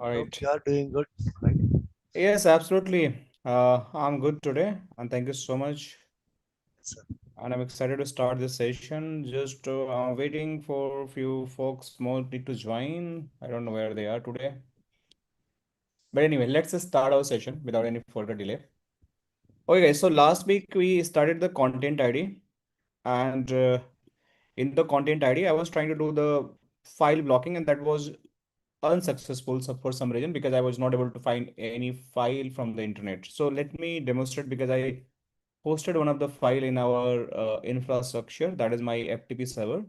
All Hope right. you are doing good, right? Yes, absolutely. I'm good today, and thank you so much. Sir. And I'm excited to start this session. Just I'm waiting for a few folks more need to join. I don't know where they are today. But anyway, let's just start our session without any further delay. Okay, guys. So last week we started the content ID, and in the content ID, I was trying to do the file blocking, and that was unsuccessful for some reason because I was not able to find any file from the internet. So let me demonstrate because I hosted one of the file in our infrastructure, that is my FTP server.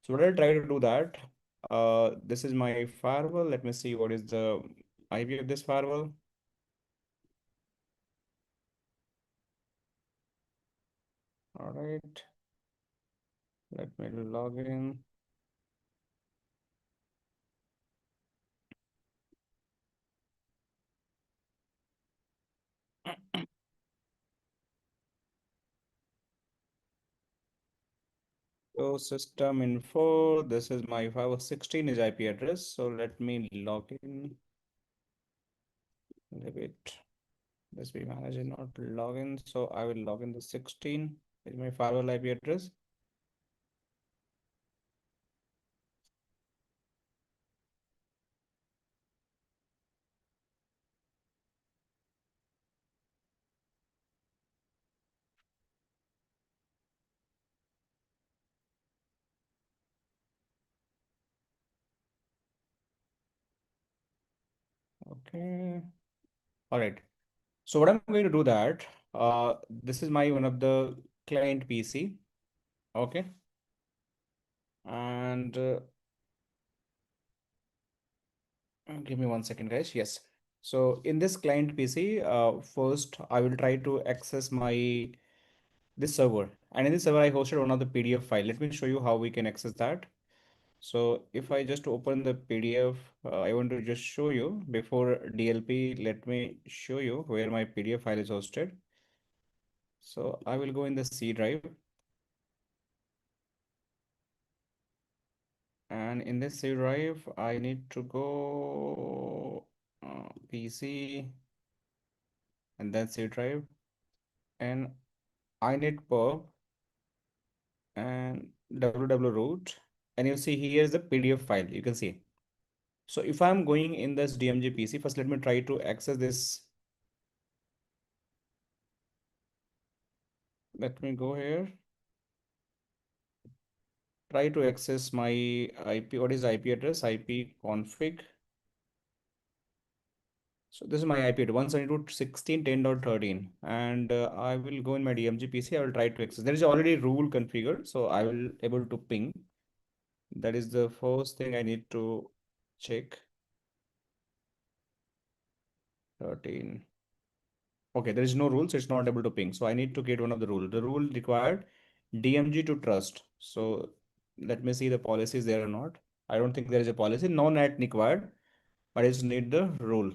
So what I'll try to do that. This is my firewall. Let me see what is the IP of this firewall. All right, let me log in. So system info, this is my firewall 16 is IP address. So let me log in. Leave it. This we manage not login. So I will log in the 16 is my firewall IP address. Okay. All right. So what I'm going to do that, this is my one of the client PC. Okay. And give me 1 second, guys. Yes. So in this client PC, first I will try to access my this server. And in this server, I hosted one of the PDF file. Let me show you how we can access that. So if I just open the PDF, I want to just show you before DLP, let me show you where my PDF file is hosted. So I will go in the C drive. And in this C drive, I need to go PC and then C drive. And I need pub and www root. And you see here is the PDF file, you can see. So if I'm going in this DMG PC, first let me try to access this. Let me go here. Try to access my IP. What is IP address? IP config. So this is my IP address 172.16.10.13, and I will go in my DMG PC. I will try to access. There is already rule configured, so I will able to ping. That is the first thing I need to check. 13. Okay, there is no rule, so it's not able to ping. So I need to get one of the rule. The rule required DMG to trust. So let me see the policy is there or not. I don't think there is a policy. No NAT required, but I just need the rule.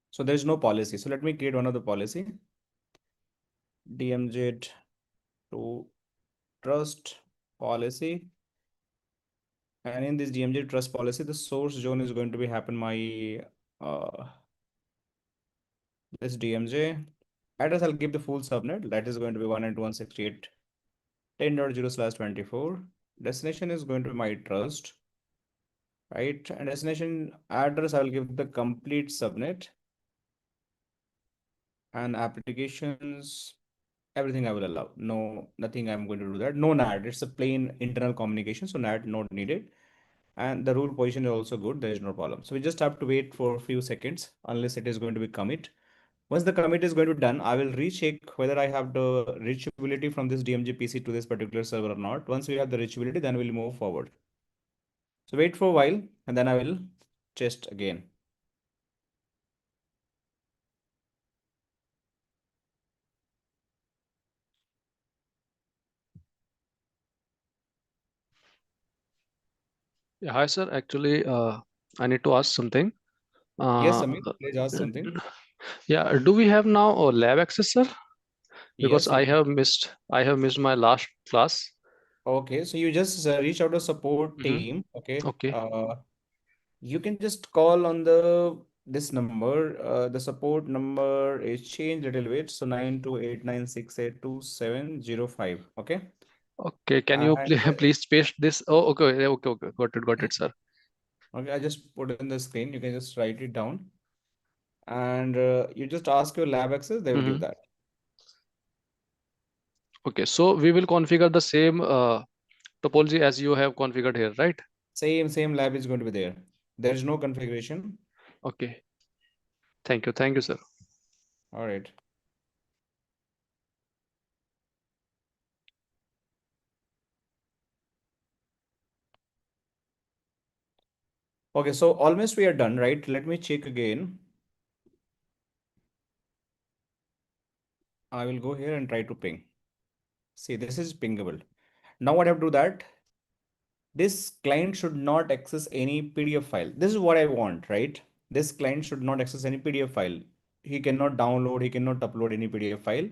So there is no policy. So let me create one of the policy. DMZ to trust policy. And in this DMZ trust policy, the source zone is going to be happen my this DMZ address. I'll give the full subnet. That is going to be 192.168.10.0/24. Destination is going to be my trust, right? And destination address, I will give the complete subnet. And applications, everything I will allow. No, nothing I'm going to do that. No NAT. It's a plain internal communication, so NAT not needed. And the rule position is also good. There is no problem. So we just have to wait for a few seconds unless it is going to be commit. Once the commit is going to be done, I will recheck whether I have the reachability from this DMG PC to this particular server or not. Once we have the reachability, then we'll move forward. So wait for a while and then I will test again. Yeah, hi sir. Actually, I need to ask something. Yes, Uh, Amit, please ask something. yeah, do we have now a lab access, sir? Because Yes, we can. I have missed my last class. Okay, so you just reach out to support Mm-hmm. team. Okay. Okay. You can just call on this number. The support number is changed a little bit. So 9289682705. Okay. Okay, can you And please paste this? Oh, okay, yeah, okay, got it, sir. okay, I just put it in the screen. You can just write it down. And you just ask your lab access, they will give Mm-hmm. that. Okay, so we will configure the same topology as you have configured here, right? Same lab is going to be there. There is no configuration. Okay, thank you, sir. All right. Okay, so almost we are done, right? Let me check again. I will go here and try to ping. See, this is pingable. Now what I have to do that? This client should not access any PDF file. This is what I want, right? This client should not access any PDF file. He cannot download, he cannot upload any PDF file.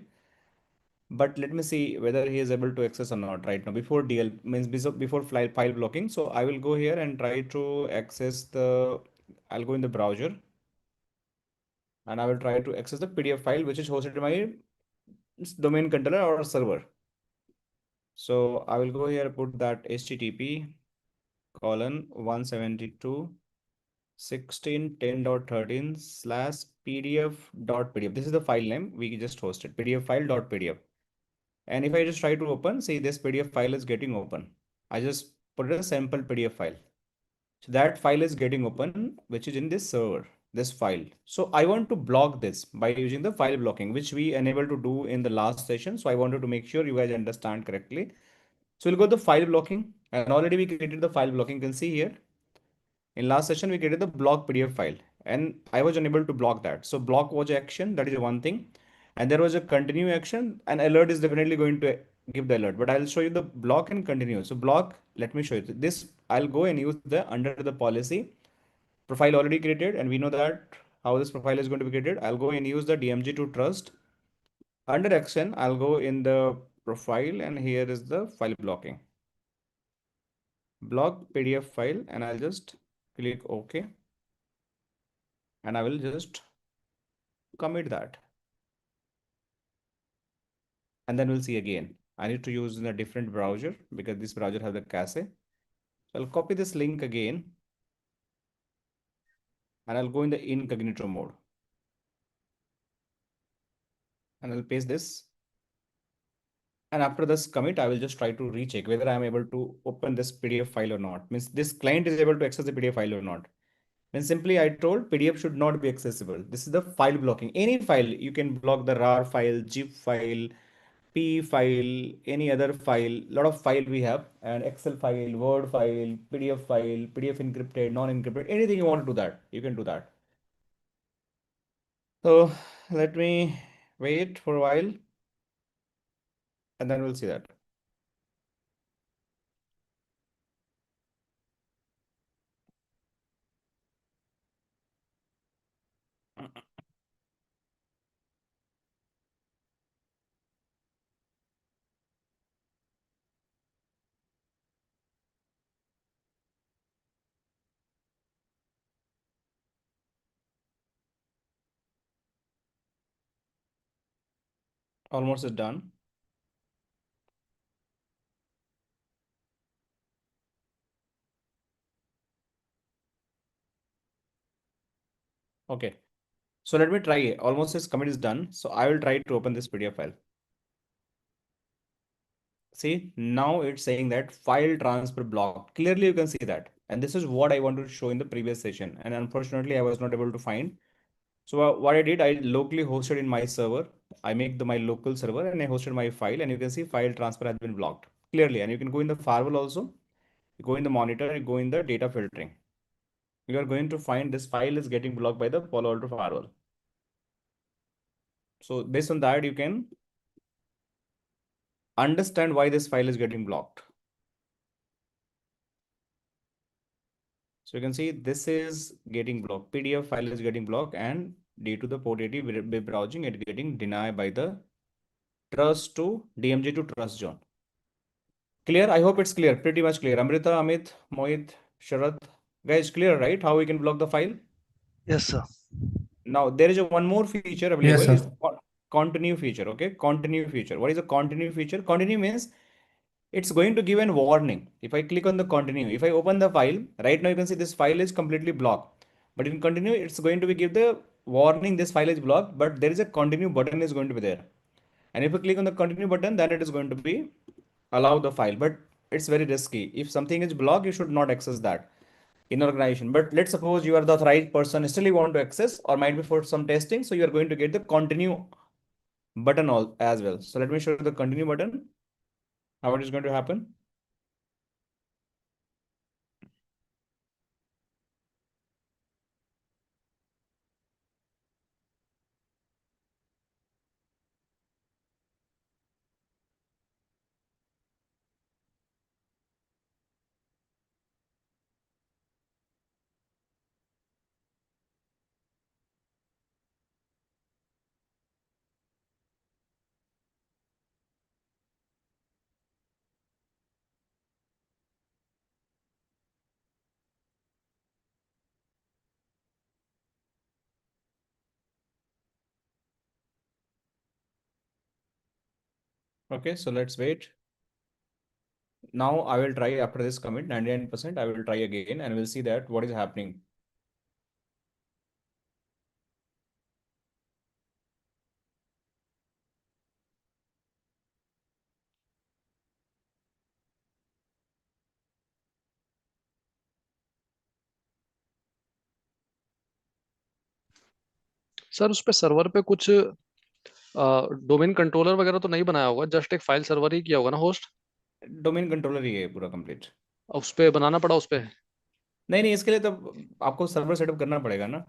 But let me see whether he is able to access or not right now before DL means before file blocking. So I will go here and try to access I'll go in the browser and I will try to access the PDF file which is hosted in my domain controller or server. So I will go here, put that http://1610.13/pdf.pdf. This is the file name we just hosted, pdf file.pdf. And if I just try to open, see this PDF file is getting open. I just put a sample PDF file. So that file is getting open, which is in this server, this file. So I want to block this by using the file blocking, which we enabled to do in the last session. So I wanted to make sure you guys understand correctly. So we'll go to file blocking, and already we created the file blocking. You can see here. In last session, we created the block PDF file and I was unable to block that. So block was action, that is one thing. And there was a continue action. An alert is definitely going to give the alert, but I'll show you the block and continue. So block, let me show you this. I'll go and use the under the policy profile already created. And we know that how this profile is going to be created. I'll go and use the DMG to trust. Under action, I'll go in the profile and here is the file blocking. Block PDF file and I'll just click OK. And I will just commit that. And then we'll see again. I need to use in a different browser because this browser has the cache. So I'll copy this link again. And I'll go in the incognito mode. And I'll paste this. And after this commit, I will just try to recheck whether I'm able to open this PDF file or not. Means this client is able to access the PDF file or not. Then simply I told PDF should not be accessible. This is the file blocking. Any file, you can block the RAR file, zip file, P file, any other file, lot of file we have, and Excel file, Word file, PDF encrypted, non-encrypted, anything you want to do that, you can do that. So let me wait for a while and then we'll see that. Almost is done. Okay. So let me try. Almost this commit is done. So I will try to open this PDF file. See, now it's saying that file transfer blocked. Clearly you can see that. And this is what I wanted to show in the previous session. And unfortunately, I was not able to find. So what I did, I locally hosted in my server. I make my local server and I hosted my file and you can see file transfer has been blocked clearly. And you can go in the firewall also. You go in the monitor, you go in the data filtering. You are going to find this file is getting blocked by the Palo Alto Firewall. So based on that, you can understand why this file is getting blocked. So you can see this is getting blocked. PDF file is getting blocked and due to the port 80 web browsing, it getting denied by the trust to DMG to trust zone. Clear? I hope it's clear. Pretty much clear. Amrita, Amit, Mohit, Sharath. Guys, clear, right? How we can block the file? Yes, sir. Now there is a one more feature available. Yes, sir. Is continue feature. Okay, continue feature. What is a continue feature? Continue means it's going to give an warning. If I click on the continue, if I open the file, right now you can see this file is completely blocked. But in continue, it's going to be give the warning this file is blocked, but there is a continue button is going to be there. And if you click on the continue button, then it is going to be allow the file. But it's very risky. If something is blocked, you should not access that in organization. But let's suppose you are the right person, still you want to access, or might be for some testing. So you are going to get the continue button all as well. So let me show you the continue button, how it is going to happen. Okay, so let's wait. Now I will try after this commit 99%. I will try again and we'll see that what is happening. Sir उस पे server पे कुछ domain controller वगैरह तो नहीं बनाया होगा, just एक फाइल सर्वर ही किया होगा ना होस्ट? डोमेन कंट्रोलर ही है पूरा कंप्लीट। उस पे बनाना पड़ा उस पे? नहीं, इसके लिए तो आपको सर्वर सेटअप करना पड़ेगा ना।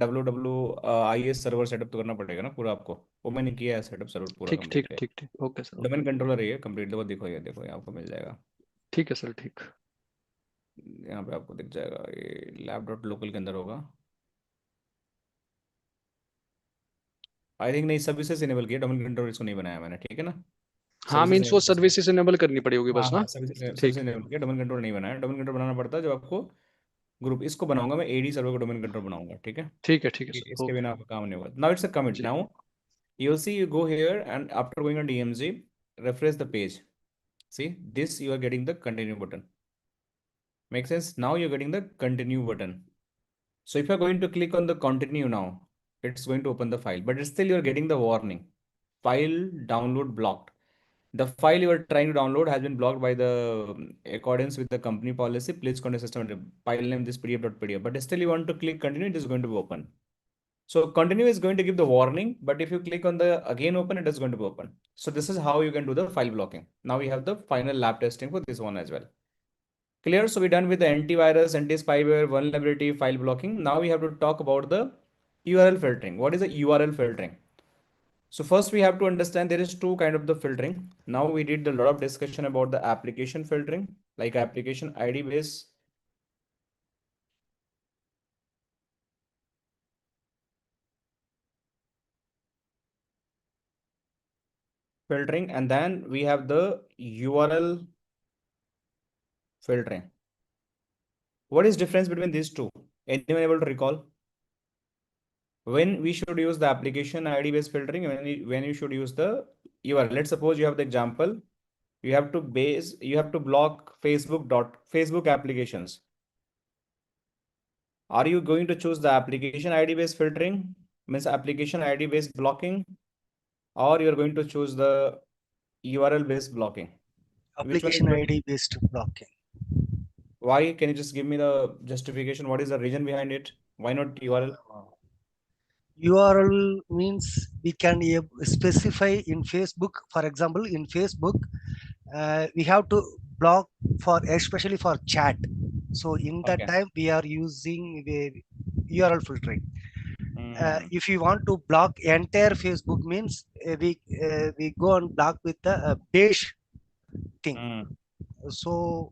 WWIS सर्वर सेटअप तो करना पड़ेगा ना पूरा आपको। वो मैंने किया है सेटअप सर्वर पूरा ठीक ठीक कंप्लीट। ठीक ठीक, ओके सर। डोमेन कंट्रोलर ही है कंप्लीट। देखो ये देखो ये आपको मिल जाएगा। ठीक है सर, ठीक। यहाँ पे आपको दिख जाएगा, ये lab.local के अंदर होगा। आई थिंक नहीं, सर्विसेज इनेबल किया, डोमेन कंट्रोलर इसको नहीं बनाया मैंने, ठीक है ना। हाँ, मीन्स वो सर्विसेज इनेबल करनी पड़ी होगी बस ना। हाँ, सर्विसेज ठीक इनेबल किया, डोमेन कंट्रोल नहीं बनाया। डोमेन कंट्रोल बनाना पड़ता है जब आपको ग्रुप इसको बनाऊंगा मैं, AD सर्वर का डोमेन कंट्रोल बनाऊंगा, ठीक है। ठीक है सर, इसके ओके। बिना आपका काम नहीं होगा। Now it's a commit. जी। Now you'll see, you go here and after going on DMZ, refresh the page. See this, you are getting the continue button. Make sense? Now you're getting the continue button. So if you're going to click on the continue now, it's going to open the file, but still you're getting the warning, file download blocked. The file you are trying to download has been blocked by the accordance with the company policy. Please contact system file name this pdf.pdf, but still you want to click continue, it is going to be open. So continue is going to give the warning, but if you click on the again open, it is going to be open. So this is how you can do the file blocking. Now we have the final lab testing for this one as well. Clear? So we're done with the antivirus, anti-spyware, vulnerability, file blocking. Now we have to talk about the URL filtering. What is the URL filtering? So first we have to understand there is two kind of the filtering. Now we did a lot of discussion about the application filtering, like application ID based filtering, and then we have the URL filtering. What is difference between these two? Anyone able to recall? When we should use the application ID based filtering, when you should use the URL. Let's suppose you have the example. You have to block Facebook applications. Are you going to choose the application ID based filtering, means application ID based blocking, or you're going to choose the URL based blocking? Application ID based blocking. Why? Can you just give me the justification? What is the reason behind it? Why not URL? URL means we can specify in Facebook. For example, in Facebook, we have to block especially for chat. So in that time we are using the URL filtering. If you want to block entire Facebook means we go and block with the base thing. So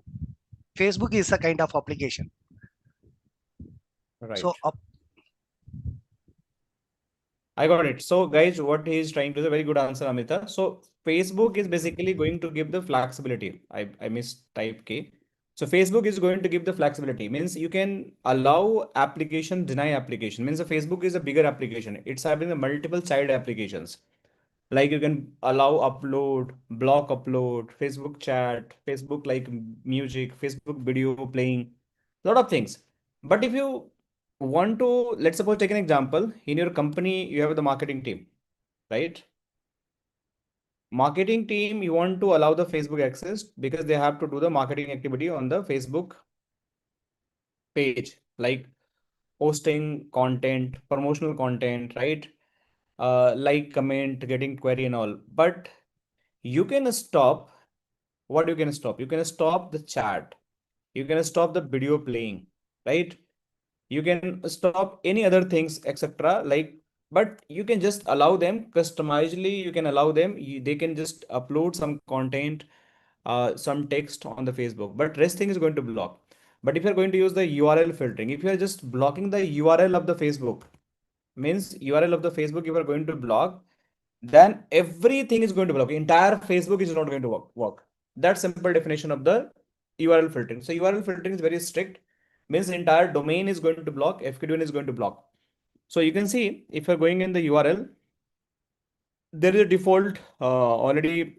Facebook is a kind of application. Right. So I got it. So guys, what he is trying to do is a very good answer, Amita. So Facebook is basically going to give the flexibility. I missed type K. So Facebook is going to give the flexibility, means you can allow application, deny application. Means the Facebook is a bigger application. It's having the multiple child applications. Like you can allow upload, block upload, Facebook chat, Facebook like music, Facebook video playing, lot of things. But if you want to, let's suppose take an example, in your company, you have the marketing team, right? Marketing team, you want to allow the Facebook access because they have to do the marketing activity on the Facebook page, like posting content, promotional content, right? Like comment, getting query and all. But you can stop, what you can stop? You can stop the chat. You can stop the video playing, right? You can stop any other things, etc. Like, but you can just allow them customizedly. You can allow them, they can just upload some content, some text on the Facebook, but rest thing is going to block. But if you're going to use the URL filtering, if you're just blocking the URL of the Facebook, means URL of the Facebook, you are going to block, then everything is going to block. Entire Facebook is not going to work. That's simple definition of the URL filtering. So URL filtering is very strict, means entire domain is going to block, FQDN is going to block. So you can see if you're going in the URL, there is a default already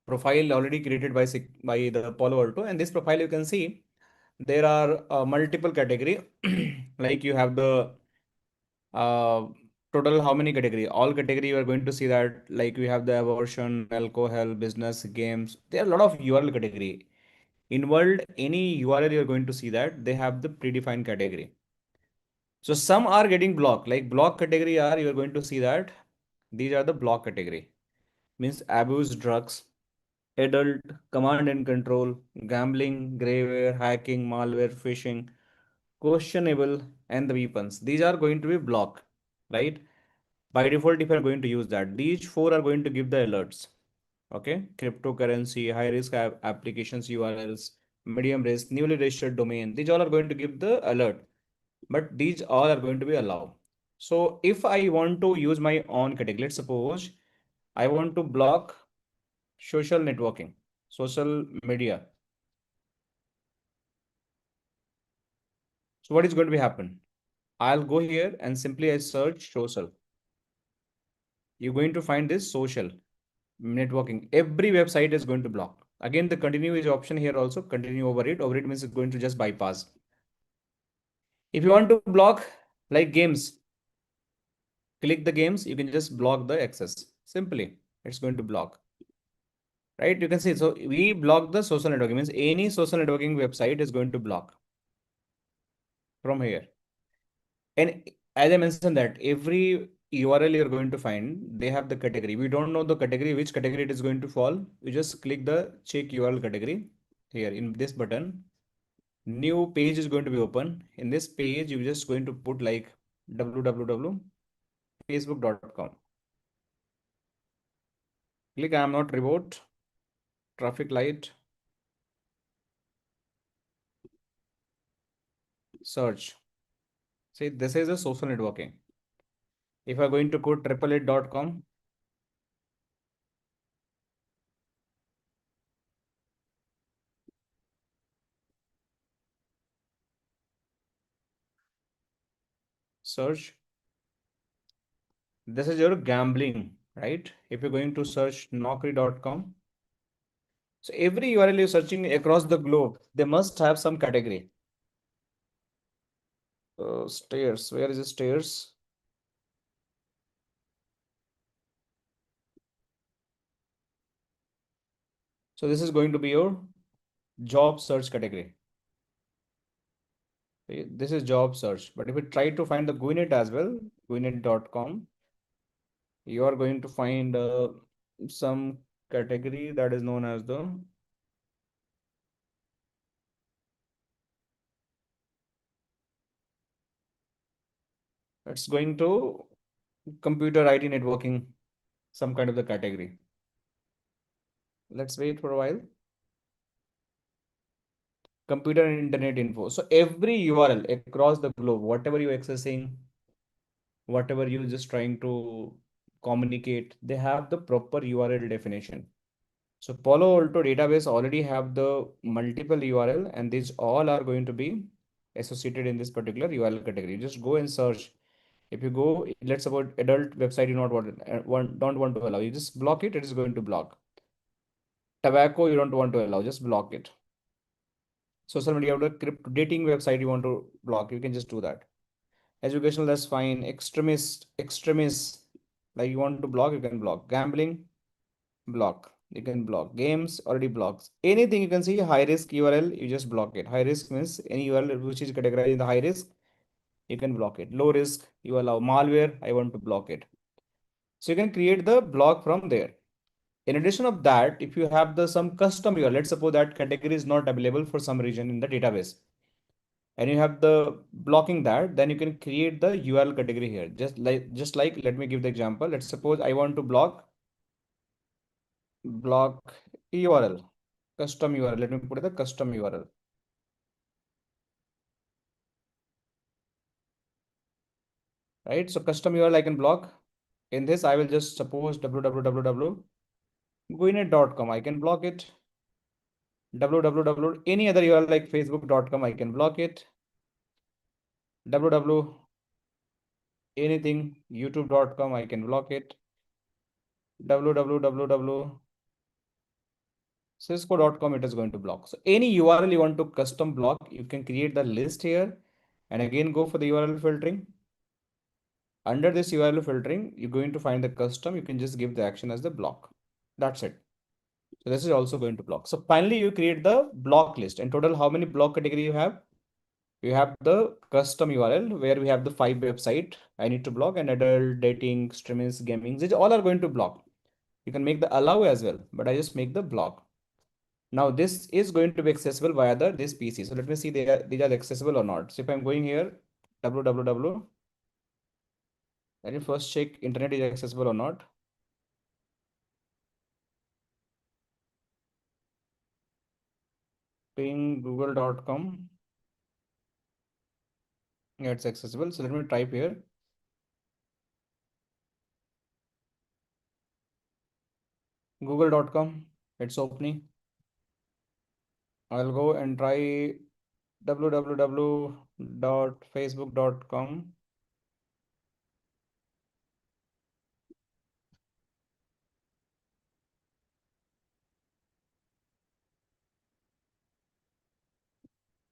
profile already created by the Palo Alto, and this profile you can see there are multiple category. Like you have the uh, total how many category, all category you are going to see that, like we have the abortion, alcohol, business, games. There are a lot of URL category. In world, any URL you're going to see that they have the predefined category. So some are getting blocked, like block category are, you're going to see that these are the block category. Means abuse, drugs, adult, command and control, gambling, grayware, hacking, malware, phishing, questionable, and the weapons. These are going to be blocked, right? By default, if you're going to use that, these four are going to give the alerts. Okay, cryptocurrency, high risk applications, URLs, medium risk, newly registered domain. These all are going to give the alert, but these all are going to be allowed. So if I want to use my own category, let's suppose I want to block social networking, social media. So what is going to be happen? I'll go here and simply I search social. You're going to find this social networking. Every website is going to block. Again, the continue is option here also. Continue over it. Over it means it's going to just bypass. If you want to block like games, click the games. You can just block the access. Simply, it's going to block. Right? You can see. So we block the social networking. Means any social networking website is going to block from here. And as I mentioned that every URL you're going to find, they have the category. We don't know the category, which category it is going to fall. You just click the check URL category here in this button. New page is going to be open. In this page, you're just going to put like www.facebook.com. Click I am not robot, traffic light, search. See, this is a social networking. If I'm going to put 888.com, search. This is your gambling, right? If you're going to search naukri.com, so every URL you're searching across the globe, they must have some category. Stairs, where is the stairs? So this is going to be your job search category. Okay, this is job search. But if you try to find the Guinet as well, guinet.com, you are going to find some category that is known as the it's going to computer IT networking, some kind of the category. Let's wait for a while. Computer and internet info. So every URL across the globe, whatever you're accessing, whatever you're just trying to communicate, they have the proper URL definition. So Palo Alto database already have the multiple URL, and these all are going to be associated in this particular URL category. Just go and search. If you go, let's suppose adult website you don't want to allow, you just block it. It is going to block. Tobacco you don't want to allow, just block it. Social media, crypto dating website you want to block, you can just do that. Educational, that's fine. Extremists, like you want to block, you can block. Gambling, block. You can block. Games, already blocks. Anything you can see high risk URL, you just block it. High risk means any URL which is categorized in the high risk, you can block it. Low risk, you allow. Malware, I want to block it. So you can create the block from there. In addition of that, if you have the some custom URL, let's suppose that category is not available for some reason in the database, and you have the blocking that, then you can create the URL category here. Just like let me give the example. Let's suppose I want to block URL, custom URL. Let me put the custom URL. Right? So custom URL I can block. In this, I will just suppose www.guinet.com. I can block it. www any other URL like facebook.com, I can block it. www anything youtube.com, I can block it. www Cisco.com, it is going to block. So any URL you want to custom block, you can create the list here and again go for the URL filtering. Under this URL filtering, you're going to find the custom. You can just give the action as the block. That's it. So this is also going to block. So finally, you create the block list. In total, how many block category you have? You have the custom URL where we have the 5 website I need to block, and adult, dating, streaming, gaming. These all are going to block. You can make the allow as well, but I just make the block. Now this is going to be accessible via this PC. So let me see these are accessible or not. So if I'm going here, www, let me first check internet is accessible or not. Ping google.com. Yeah, it's accessible. So let me type here. Google.com. It's opening. I'll go and try www.facebook.com.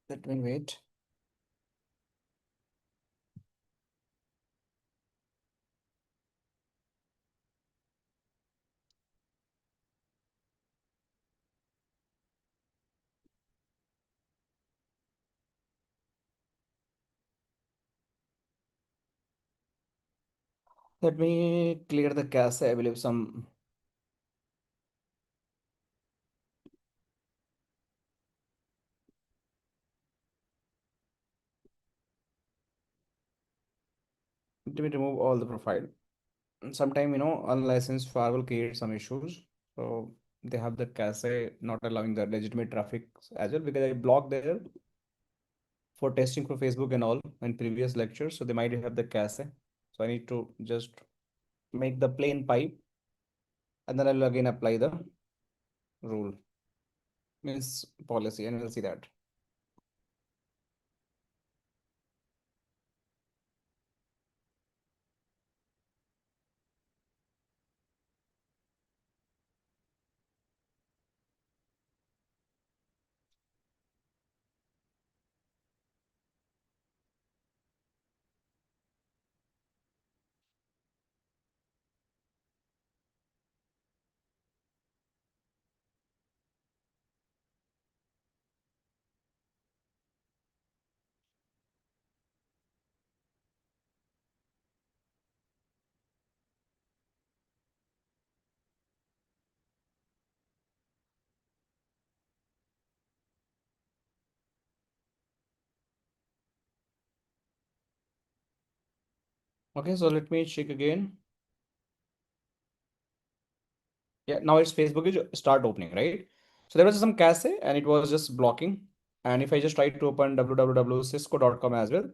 Let me wait. Let me clear the cache. I believe some. Let me remove all the profile. Sometime, unlicensed firewall creates some issues. So they have the cache not allowing the legitimate traffic as well, because I blocked there for testing for Facebook and all in previous lectures. So they might have the cache. So I need to just make the plain pipe, and then I'll again apply the rule, means policy, and we'll see that. Okay, so let me check again. Yeah, now it's Facebook is start opening, right? So there was some cache and it was just blocking. And if I just try to open www.cisco.com as well,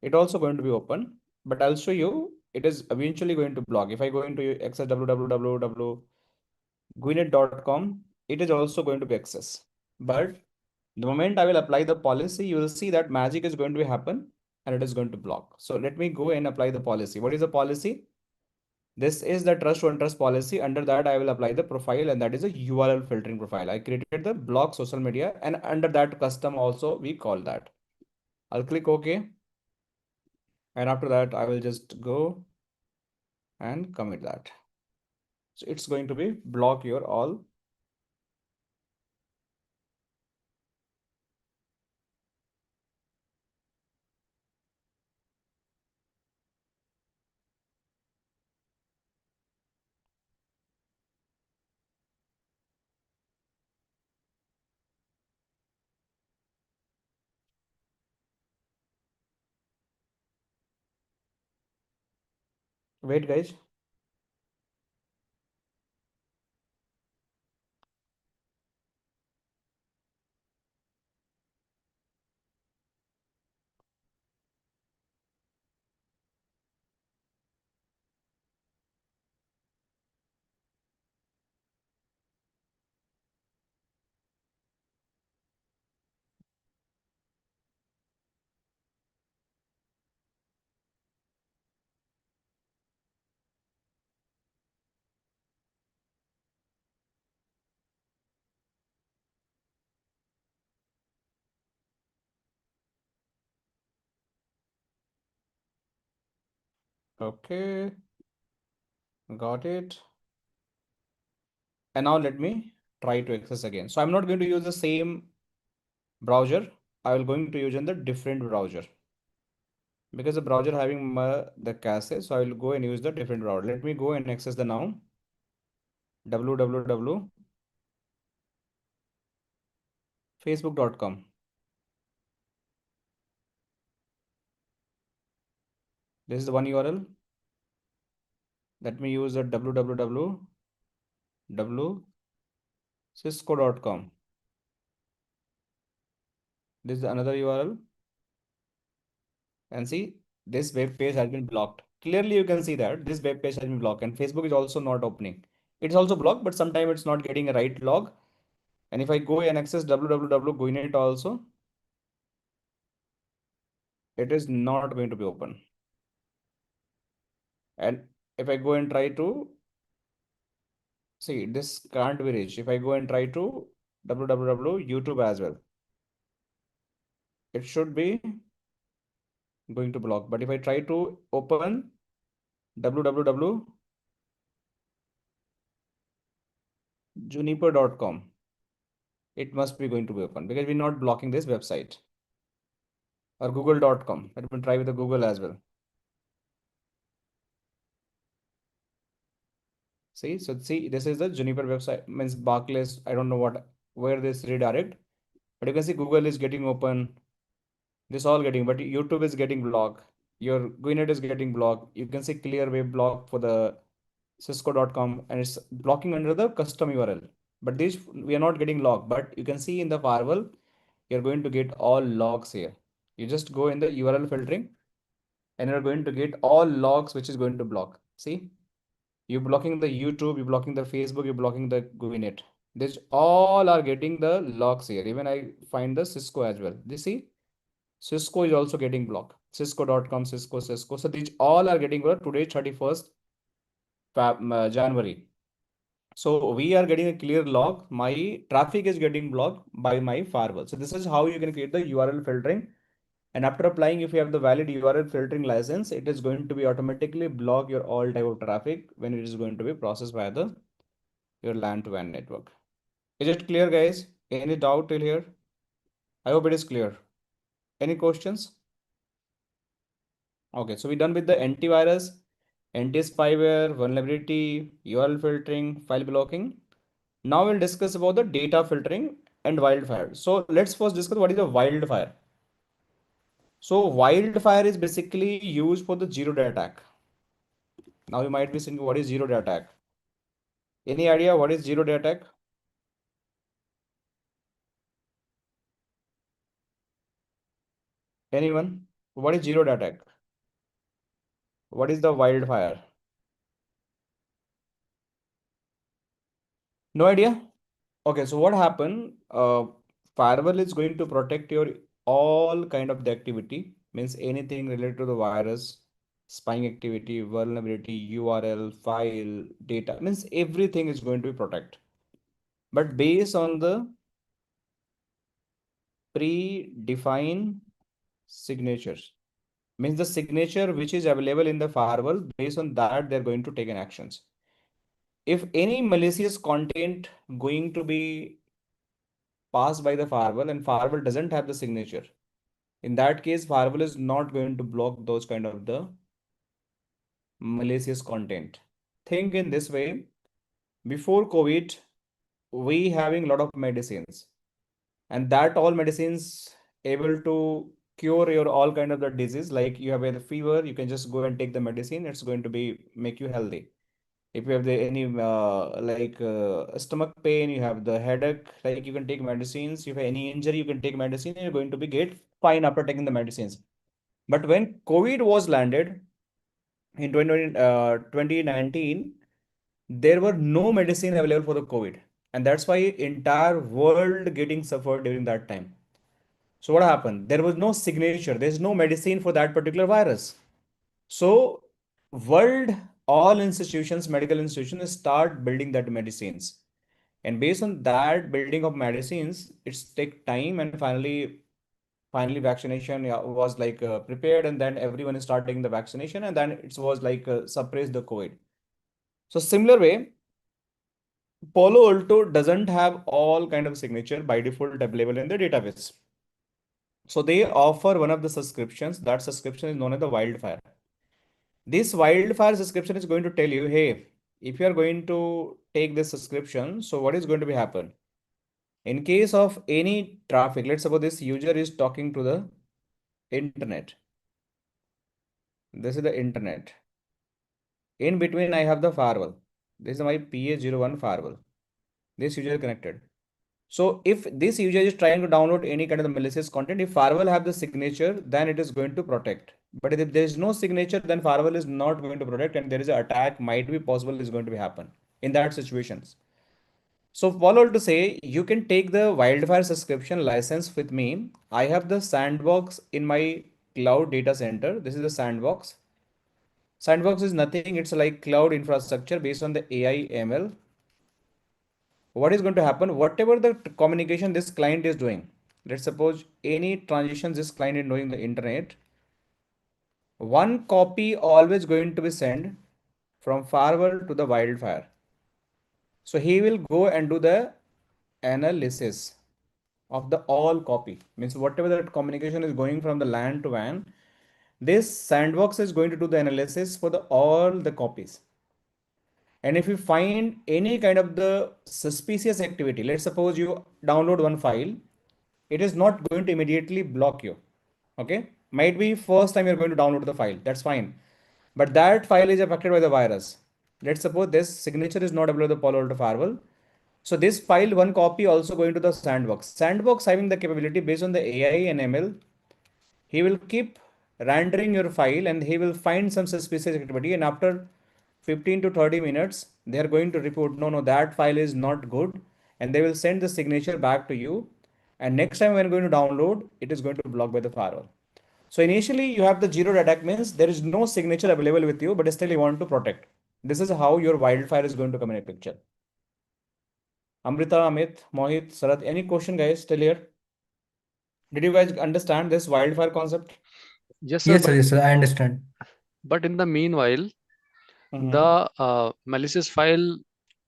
it also going to be open, but I'll show you it is eventually going to block. If I go into access www guinet.com, it is also going to be accessed. But the moment I will apply the policy, you will see that magic is going to happen and it is going to block. So let me go and apply the policy. What is the policy? This is the trust one trust policy. Under that, I will apply the profile, and that is a URL filtering profile. I created the block social media, and under that custom also we call that. I'll click OK. And after that, I will just go and commit that. So it's going to be block your all. Wait, guys. Okay, got it. And now let me try to access again. So I'm not going to use the same browser. I will going to use in the different browser because the browser having the cache. So I will go and use the different browser. Let me go and access the now www.facebook.com. This is the one URL. Let me use the www.cisco.com. This is another URL. And see, this web page has been blocked. Clearly, you can see that this web page has been blocked, and Facebook is also not opening. It's also blocked, but sometimes it's not getting a right log. And if I go and access www.guinet also, it is not going to be open. And if I go and try to see, this can't be reached. If I go and try to www.youtube as well, it should be going to block. But if I try to open www.juniper.com, it must be going to be open because we're not blocking this website. Or google.com. Let me try with the Google as well. See, so see, this is the Juniper website, means Barclays. I don't know where this redirect, but you can see Google is getting open. This all getting, but YouTube is getting blocked. Your Guinet is getting blocked. You can see clear web block for the Cisco.com, and it's blocking under the custom URL. But this we are not getting logged. But you can see in the firewall, you're going to get all logs here. You just go in the URL filtering, and you're going to get all logs which is going to block. See, you're blocking the YouTube, you're blocking the Facebook, you're blocking the Guinet. This all are getting the logs here. Even I find the Cisco as well. You see, Cisco is also getting blocked. Cisco.com, Cisco. So these all are getting blocked today, 31st January. So we are getting a clear log. My traffic is getting blocked by my firewall. So this is how you can create the URL filtering. And after applying, if you have the valid URL filtering license, it is going to be automatically block your all type of traffic when it is going to be processed by your LAN to WAN network. Is it clear, guys? Any doubt till here? I hope it is clear. Any questions? Okay, so we're done with the antivirus, anti-spyware, vulnerability, URL filtering, file blocking. Now we'll discuss about the data filtering and wildfire. So let's first discuss what is a wildfire. So wildfire is basically used for the zero-day attack. Now you might be thinking, what is zero-day attack? Any idea what is zero-day attack? Anyone? What is zero-day attack? What is the wildfire? No idea? Okay, so what happened? Firewall is going to protect your all kind of the activity, means anything related to the virus, spying activity, vulnerability, URL, file, data, means everything is going to be protect. But based on the predefined signatures, means the signature which is available in the firewall, based on that they're going to take an actions. If any malicious content going to be passed by the firewall and firewall doesn't have the signature, in that case firewall is not going to block those kind of the malicious content. Think in this way: before COVID we having a lot of medicines, and that all medicines able to cure your all kind of the disease. Like you have a fever, you can just go and take the medicine, it's going to be make you healthy. If you have any stomach pain, you have the headache, like you can take medicines. If you have any injury, you can take medicine, and you're going to be get fine after taking the medicines. But when COVID was landed in 2019, there were no medicine available for the COVID, and that's why entire world getting suffered during that time. So what happened? There was no signature. There's no medicine for that particular virus. So world, all institutions, medical institutions start building that medicines. And based on that building of medicines, it's take time, and finally vaccination, yeah, was prepared, and then everyone is starting the vaccination, and then it was suppress the COVID. So similar way, Palo Alto doesn't have all kind of signature by default available in the database. So they offer one of the subscriptions. That subscription is known as the Wildfire. This Wildfire subscription is going to tell you, hey, if you are going to take this subscription, so what is going to be happen? In case of any traffic, let's suppose this user is talking to the internet. This is the internet. In between, I have the firewall. This is my PA01 firewall. This user is connected. So if this user is trying to download any kind of the malicious content, if firewall have the signature, then it is going to protect. But if there is no signature, then firewall is not going to protect, and there is an attack might be possible is going to be happen in that situations. So follow to say you can take the Wildfire subscription license with me. I have the sandbox in my cloud data center. This is the sandbox. Sandbox is nothing. It's like cloud infrastructure based on the AI ML. What is going to happen? Whatever the communication this client is doing, let's suppose any transitions this client is doing the internet, one copy always going to be sent from firewall to the Wildfire. So he will go and do the analysis of the all copy, means whatever that communication is going from the LAN to WAN, this sandbox is going to do the analysis for the all the copies. And if you find any kind of the suspicious activity, let's suppose you download one file, it is not going to immediately block you. Okay, might be first time you're going to download the file, that's fine, but that file is affected by the virus. Let's suppose this signature is not available to Palo Alto Firewall. So this file, one copy also going to the sandbox. Sandbox having the capability based on the AI and ML, he will keep rendering your file and he will find some suspicious activity, and after 15 to 30 minutes they are going to report, no, that file is not good, and they will send the signature back to you, and next time when you're going to download, it is going to block by the firewall. So initially you have the zero attack, means there is no signature available with you, but still you want to protect. This is how your Wildfire is going to come in a picture. Amrita, Amit, Mohit, Sarat, any question guys still here? Did you guys understand this Wildfire concept? Yes, sir. Yes, sir, I understand. But in the meanwhile, Mhm. the malicious file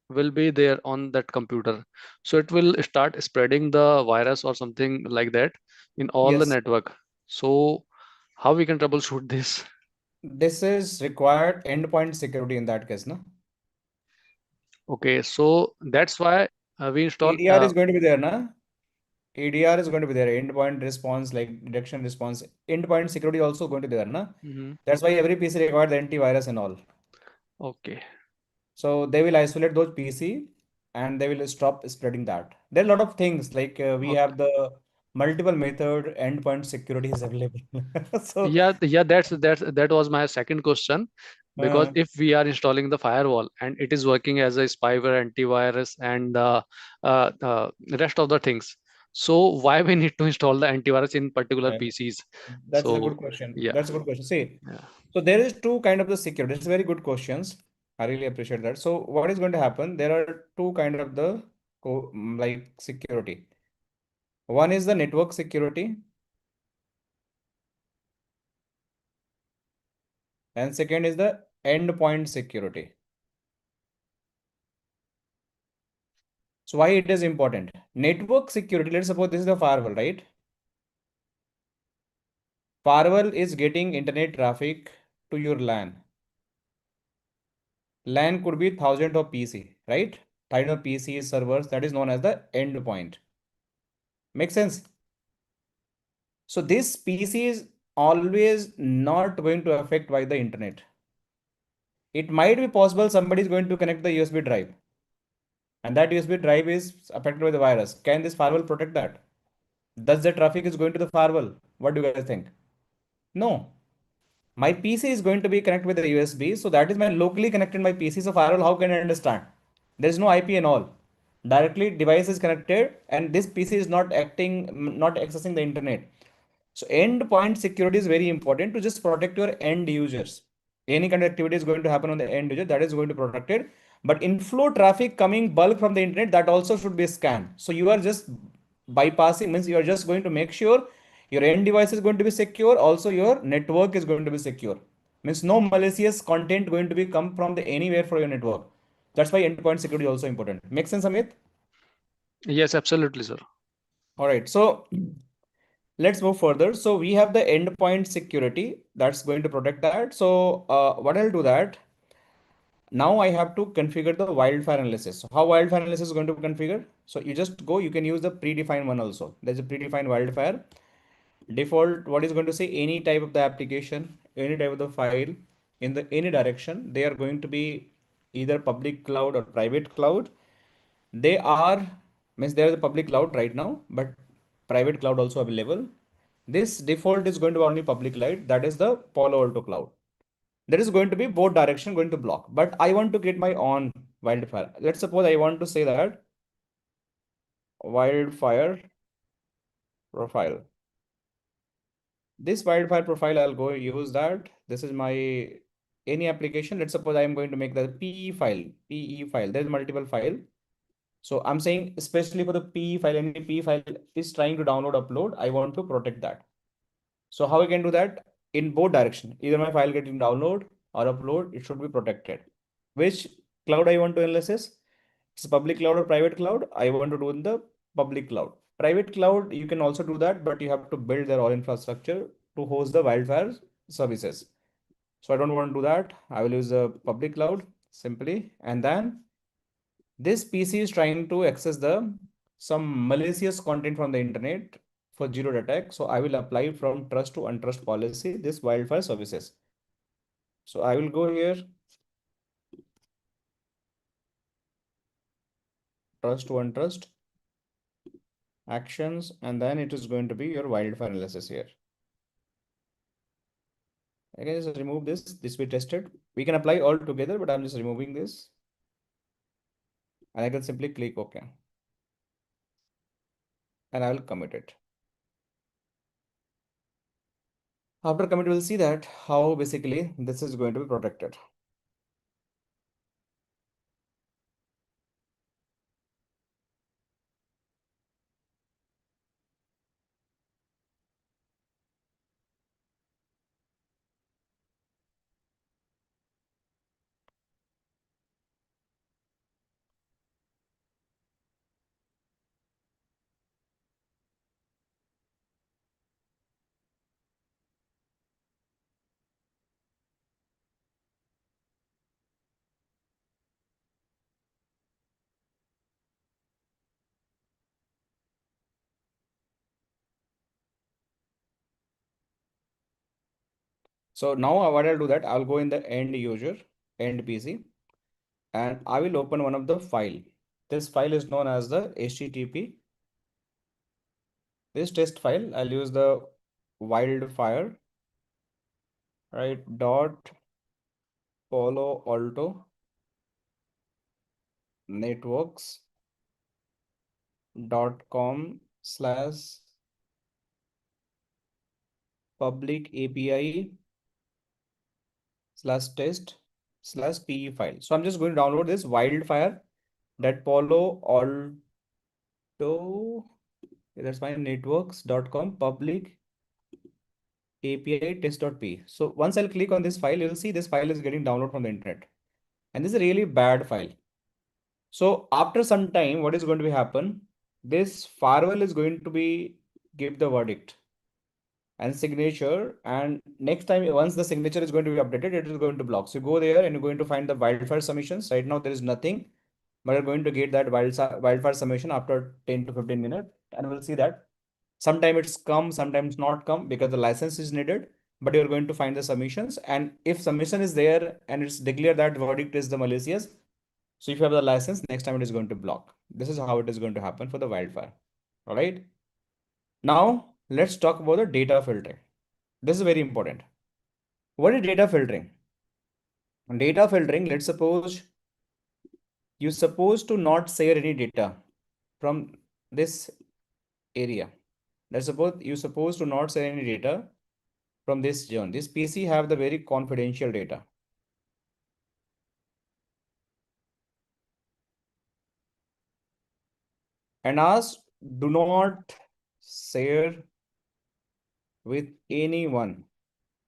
will be there on that computer, so it will start spreading the virus or something like that in all the Yes, network. So how we can troubleshoot this? this is required endpoint security in that case, no? Okay, so that's why we install EDR is going to be there, na? EDR is going to be there. Endpoint response, like detection response. Endpoint security also going to be there, na? Mhm. That's why every PC requires the antivirus and all. Okay. So they will isolate those PC and they will stop spreading that. There are a lot of things like we Okay. have the multiple method endpoint security is available. So Yeah, that was my second question. Because if we are installing the firewall and it is working as a spyware, antivirus, and rest of the things, so why we need to install the antivirus in particular PCs? That's a So good question. yeah, That's a good question. See, yeah. so there is two kind of the security. It's very good questions. I really appreciate that. So what is going to happen? There are two kind of the like security. One is the network security, and second is the endpoint security. So why it is important? Network security, let's suppose this is the firewall, right? Firewall is getting internet traffic to your LAN. LAN could be thousands of PC, right? Thousands of PCs, servers, that is known as the endpoint. Make sense? So this PC is always not going to affect by the internet. It might be possible somebody is going to connect the USB drive, and that USB drive is affected by the virus. Can this firewall protect that? Does the traffic is going to the firewall? What do you guys think? No. My PC is going to be connected with the USB, so that is my locally connected my PC. So firewall, how can I understand? There is no IP and all. Directly device is connected, and this PC is not acting, not accessing the internet. So endpoint security is very important to just protect your end users. Any kind of activity is going to happen on the end user, that is going to be protected. But inflow traffic coming bulk from the internet, that also should be scanned. So you are just bypassing, means you are just going to make sure your end device is going to be secure. Also your network is going to be secure. Means no malicious content going to be come from the anywhere for your network. That's why endpoint security is also important. Make sense, Amit? Yes, absolutely, sir. All right. So let's move further. So we have the endpoint security that's going to protect that. So what I'll do that, now I have to configure the wildfire analysis. So how wildfire analysis is going to be configured? So you just go, you can use the predefined one also. There's a predefined wildfire. Default, what is going to say any type of the application, any type of the file in the any direction, they are going to be either public cloud or private cloud. They are, means they are the public cloud right now, but private cloud also available. This default is going to be only public cloud, that is the Palo Alto cloud. There is going to be both direction going to block, but I want to get my own wildfire. Let's suppose I want to say that wildfire profile. This wildfire profile, I'll go use that. This is my any application. Let's suppose I am going to make the PE file, PE file. There's multiple file. So I'm saying especially for the PE file, any PE file is trying to download, upload, I want to protect that. So how I can do that? In both direction, either my file getting download or upload, it should be protected. Which cloud I want to analysis? It's a public cloud or private cloud. I want to do in the public cloud. Private cloud, you can also do that, but you have to build their all infrastructure to host the wildfire services. So I don't want to do that. I will use the public cloud simply. And then this PC is trying to access the some malicious content from the internet for zero attack. So I will apply from trust to untrust policy, this wildfire services. So I will go here, trust to untrust, actions, and then it is going to be your wildfire analysis here. I can just remove this. This we tested. We can apply all together, but I'm just removing this. And I can simply click OK. And I will commit it. After commit, we'll see that how basically this is going to be protected. So now what I'll do that, I'll go in the end user, end PC, and I will open one of the file. This file is known as the HTTP. This test file, I'll use the wildfire, right, dot Palo Alto networks.com/public API/test/PE file. So I'm just going to download this wildfire that Palo Alto, that's my networks.com public API test.p. So once I'll click on this file, you'll see this file is getting downloaded from the internet. And this is a really bad file. So after some time, what is going to be happen? This firewall is going to be give the verdict and signature. And next time, once the signature is going to be updated, it is going to block. So you go there and you're going to find the wildfire submissions. Right now, there is nothing, but you're going to get that wildfire submission after 10 to 15 minutes. And we'll see that. Sometimes it's come, sometimes not come because the license is needed, but you're going to find the submissions. And if submission is there and it's declared that verdict is the malicious, so if you have the license, next time it is going to block. This is how it is going to happen for the wildfire. All right. Now let's talk about the data filtering. This is very important. What is data filtering? Data filtering, let's suppose you're supposed to not share any data from this area. Let's suppose you're supposed to not share any data from this zone. This PC have the very confidential data. And ask, do not share with anyone,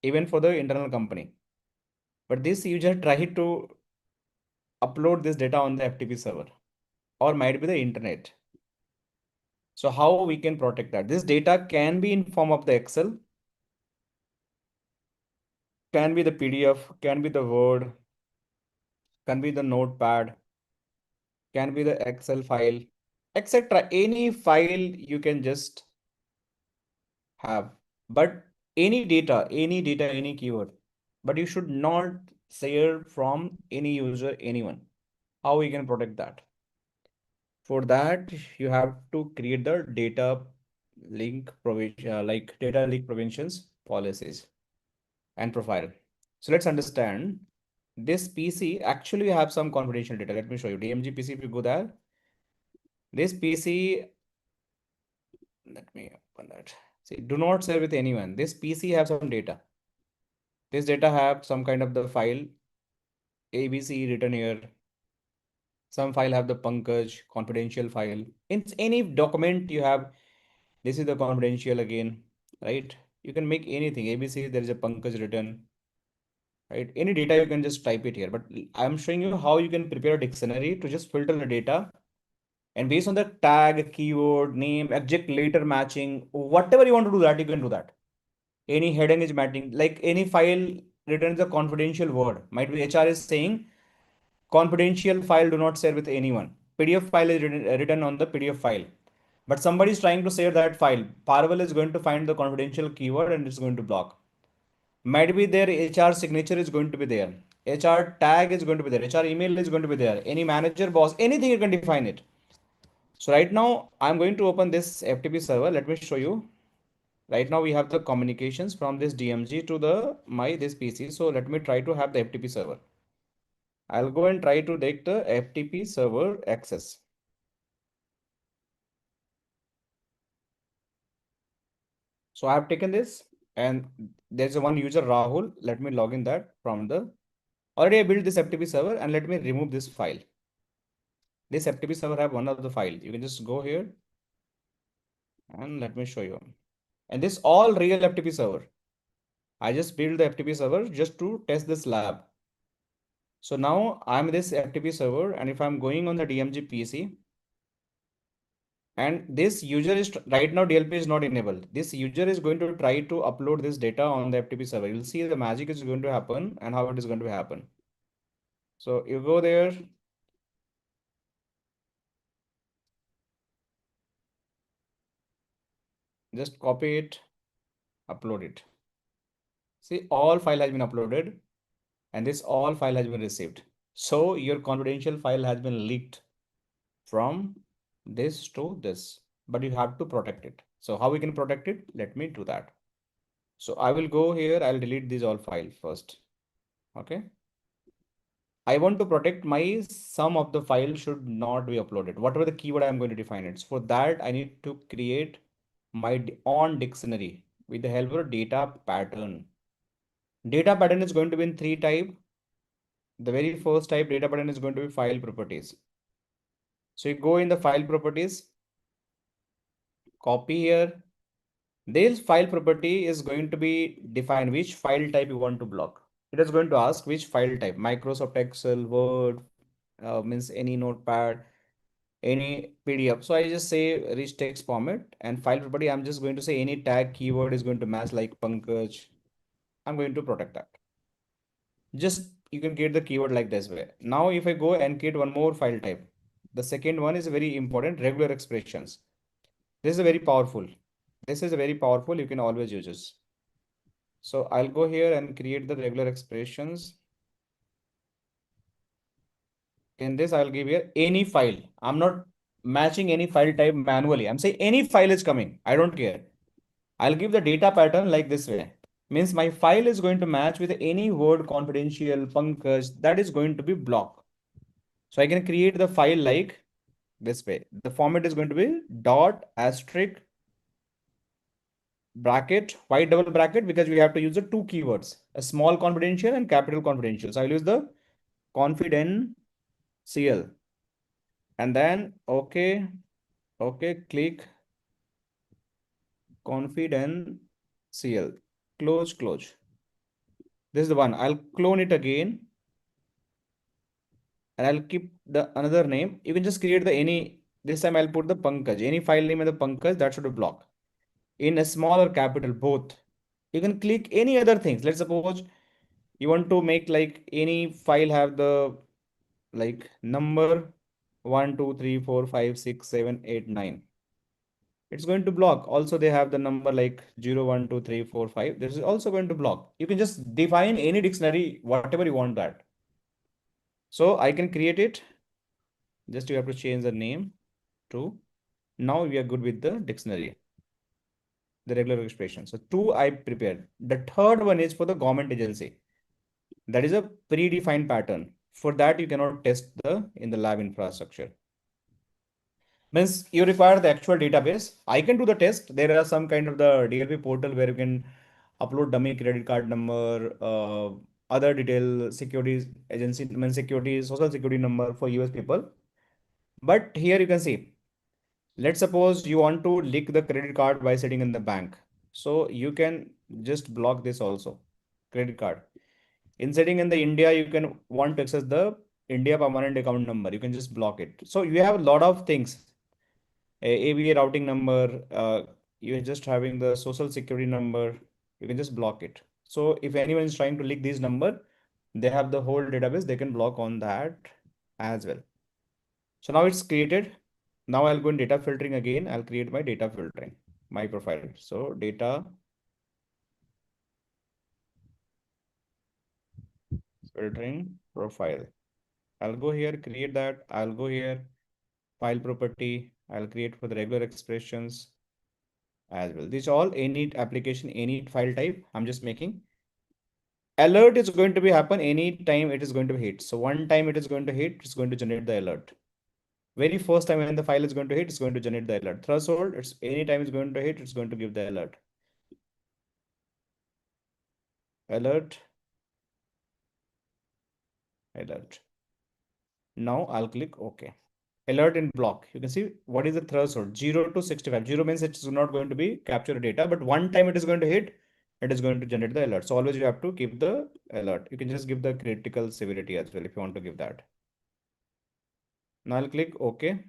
even for the internal company. But this user tried to upload this data on the FTP server or might be the internet. So how we can protect that? This data can be in form of the Excel, can be the PDF, can be the Word, can be the Notepad, can be the Excel file, etc. Any file you can just have, but any data, any keyword, but you should not share from any user, anyone. How we can protect that? For that, you have to create the data link provision, like data leak preventions policies and profile. So let's understand this PC actually have some confidential data. Let me show you DMG PC. If you go there, this PC, let me open that. See, do not share with anyone. This PC have some data. This data have some kind of the file ABC written here. Some file have the Pankaj confidential file. In any document you have, this is the confidential again, right? You can make anything. ABC, there is a Pankaj written, right? Any data you can just type it here. But I'm showing you how you can prepare a dictionary to just filter the data. And based on the tag, keyword, name, object later matching, whatever you want to do that, you can do that. Any heading is matching, like any file written as a confidential word. Might be HR is saying confidential file do not share with anyone. PDF file is written on the PDF file. But somebody is trying to share that file. Firewall is going to find the confidential keyword and it's going to block. Might be their HR signature is going to be there. HR tag is going to be there. HR email is going to be there. Any manager, boss, anything you can define it. So right now I'm going to open this FTP server. Let me show you. Right now we have the communications from this DMG to this PC. So let me try to have the FTP server. I'll go and try to take the FTP server access. So I have taken this and there's a one user Rahul. Let me log in that from the, already I built this FTP server and let me remove this file. This FTP server have one of the file. You can just go here and let me show you. And this all real FTP server. I just built the FTP server just to test this lab. So now I'm this FTP server and if I'm going on the DMG PC, and this user is right now DLP is not enabled. This user is going to try to upload this data on the FTP server. You'll see the magic is going to happen and how it is going to happen. So you go there. Just copy it, upload it. See, all file has been uploaded and this all file has been received. So your confidential file has been leaked from this to this, but you have to protect it. So how we can protect it? Let me do that. So I will go here. I'll delete these all files first. Okay. I want to protect my some of the file should not be uploaded. Whatever the keyword I'm going to define it. So for that, I need to create my on dictionary with the help of data pattern. Data pattern is going to be in 3 types. The very first type data pattern is going to be file properties. So you go in the file properties, copy here. This file property is going to be defined which file type you want to block. It is going to ask which file type, Microsoft Excel, Word, means any notepad, any PDF. So I just say rich text format and file property. I'm just going to say any tag keyword is going to match like Pankaj. I'm going to protect that. Just you can create the keyword like this way. Now if I go and create one more file type, the second one is very important, regular expressions. This is very powerful. This is very powerful. You can always use this. So I'll go here and create the regular expressions. In this, I'll give here any file. I'm not matching any file type manually. I'm saying any file is coming. I don't care. I'll give the data pattern like this way. Means my file is going to match with any word confidential, Pankaj, that is going to be blocked. So I can create the file like this way. The format is going to be dot asterisk bracket, white double bracket, because we have to use the 2 keywords, a small confidential and capital confidential. So I'll use the confidential and then okay, click confidential, close. This is the one. I'll clone it again and I'll keep the another name. You can just create the any, this time I'll put the Pankaj, any file name in the Pankaj that should be blocked in a small or capital, both. You can click any other things. Let's suppose you want to make like any file have the like number 1, 2, 3, 4, 5, 6, 7, 8, 9. It's going to block. Also, they have the number like 0, 1, 2, 3, 4, 5. This is also going to block. You can just define any dictionary, whatever you want that. So I can create it. Just you have to change the name to. Now we are good with the dictionary, the regular expression. So 2 I prepared. The third one is for the government agency. That is a predefined pattern. For that, you cannot test in the lab infrastructure. Means you require the actual database. I can do the test. There are some kind of the DLP portal where you can upload dummy credit card number, other detail, securities agency, means security, social security number for US people. But here you can see, let's suppose you want to leak the credit card by sitting in the bank. So you can just block this also, credit card. In sitting in the India, you can want to access the India permanent account number. You can just block it. So you have a lot of things. ABA routing number, you're just having the social security number, you can just block it. So if anyone is trying to leak these number, they have the whole database, they can block on that as well. So now it's created. Now I'll go in data filtering again. I'll create my data filtering, my profile. So data filtering profile. I'll go here, create that. I'll go here, file property. I'll create for the regular expressions as well. These all any application, any file type. I'm just making. Alert is going to be happen any time it is going to be hit. So one time it is going to hit, it's going to generate the alert. Very first time when the file is going to hit, it's going to generate the alert. Threshold, it's any time it's going to hit, it's going to give the alert. Alert. Now I'll click OK. Alert in block. You can see what is the threshold, 0 to 65. 0 means it's not going to be capture data, but one time it is going to hit, it is going to generate the alert. So always you have to keep the alert. You can just give the critical severity as well if you want to give that. Now I'll click OK.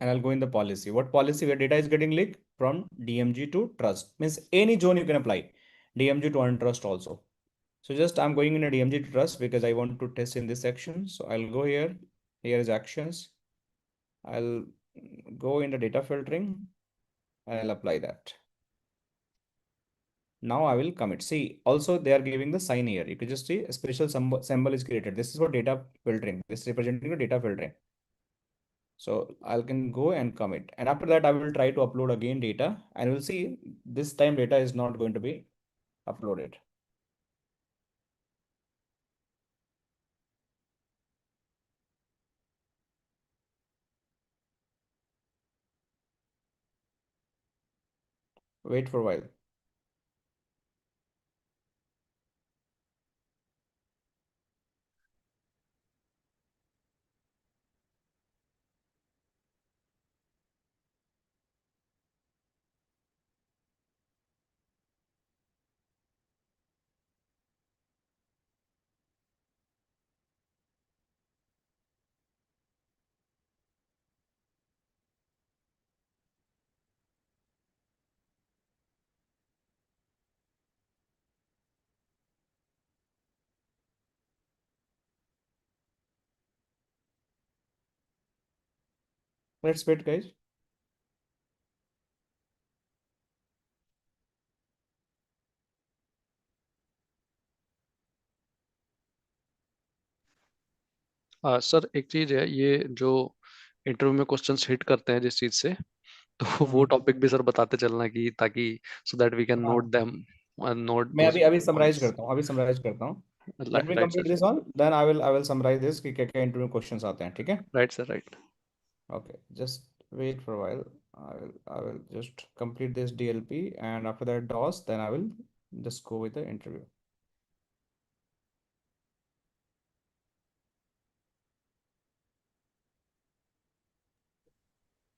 And I'll go in the policy. What policy? Where data is getting leaked from DMG to trust. Means any zone you can apply. DMG to untrust also. So just I'm going in a DMG to trust because I want to test in this section. So I'll go here. Here is actions. I'll go in the data filtering and I'll apply that. Now I will commit. See, also they are giving the sign here. You can just see a special symbol is created. This is for data filtering. This is representing the data filtering. So I can go and commit. And after that, I will try to upload again data and we'll see this time data is not going to be uploaded. Wait for a while. Let's wait, guys. Sir एक चीज है, ये जो interview में questions hit करते हैं जिस चीज से, तो वो टॉपिक भी सर बताते चलना, कि ताकि so that we can note them, note मैं दोस अभी समराइज पॉइंट्स। करता हूँ, let me write complete sir, this on, then I will summarize this कि क्या क्या इंटरव्यू क्वेश्चंस आते हैं, ठीक है? Right sir, right. Okay, just wait for a while. I will just complete this DLP, and after that DOS, then I will just go with the interview.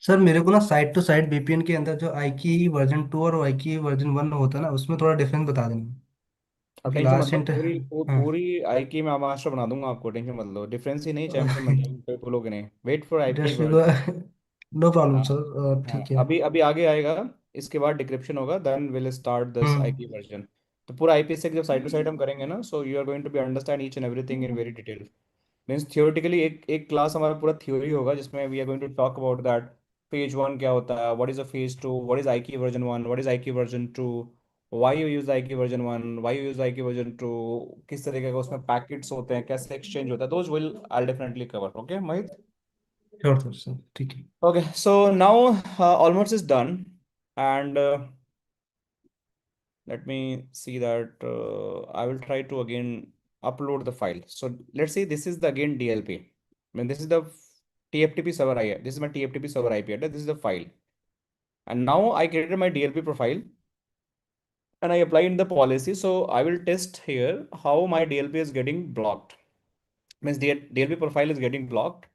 Sir मेरे को ना साइड टू साइड VPN के अंदर जो आई की version 2 और आई की version 1 होता है ना, उसमें थोड़ा डिफरेंस बता देना, अब क्योंकि टेंशन लास्ट मतलब इंटर। हाँ, पूरी आईकी में मास्टर बना दूंगा आपको, टेंशन मत लो, डिफरेंस ही नहीं चैंपियन बन जाएंगे, कोई बोलोगे नहीं। Wait for IP just word. No problem हाँ सर, हाँ, ठीक है। अभी अभी आगे आएगा, इसके बाद डिक्रिप्शन होगा, then will start this hmm IP version. तो पूरा आईपी से जब साइड टू साइड हम करेंगे ना, so you are going to be understand each and everything in very detail. Means theoretically एक एक क्लास हमारा पूरा थ्योरी होगा, जिसमें we are going to talk about that phase one क्या होता है, what is a phase two, what is IKE version one, what is IKE version two, why you use IKE version one, why you use IKE version two, किस तरीके का उसमें packets होते हैं, कैसे एक्सचेंज होता है, those will I definitely cover. Okay Mohit? Sure sir, sir ठीक है। Okay, so now almost is done, and let me see that I will try to again upload the file. So let's see, this is the again DLP. I mean, this is the TFTP server IP. This is my TFTP server IP address. This is the file, and now I created my DLP profile and I apply in the policy. So I will test here how my DLP is getting blocked. Means the DLP profile is getting blocked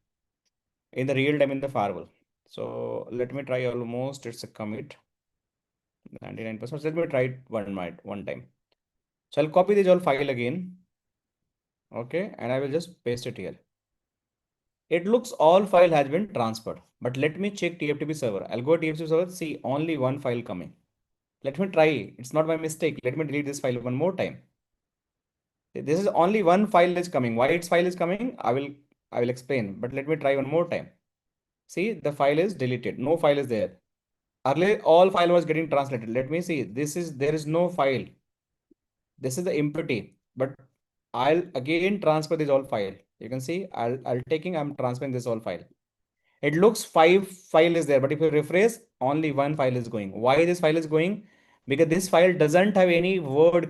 in the real time in the firewall. So let me try almost. It's a commit. 99%. So let me try it one time. So I'll copy this all file again. Okay, and I will just paste it here. It looks all file has been transferred, but let me check TFTP server. I'll go to TFTP server, see only one file coming. Let me try. It's not my mistake. Let me delete this file one more time. This is only one file is coming. Why its file is coming? I will explain. But let me try one more time. See, the file is deleted. No file is there. Earlier, all file was getting translated. Let me see. There is no file. This is the empty, but I'll again transfer this all file. You can see I'm transferring this all file. It looks 5 file is there, but if you refresh, only one file is going. Why this file is going? Because this file doesn't have any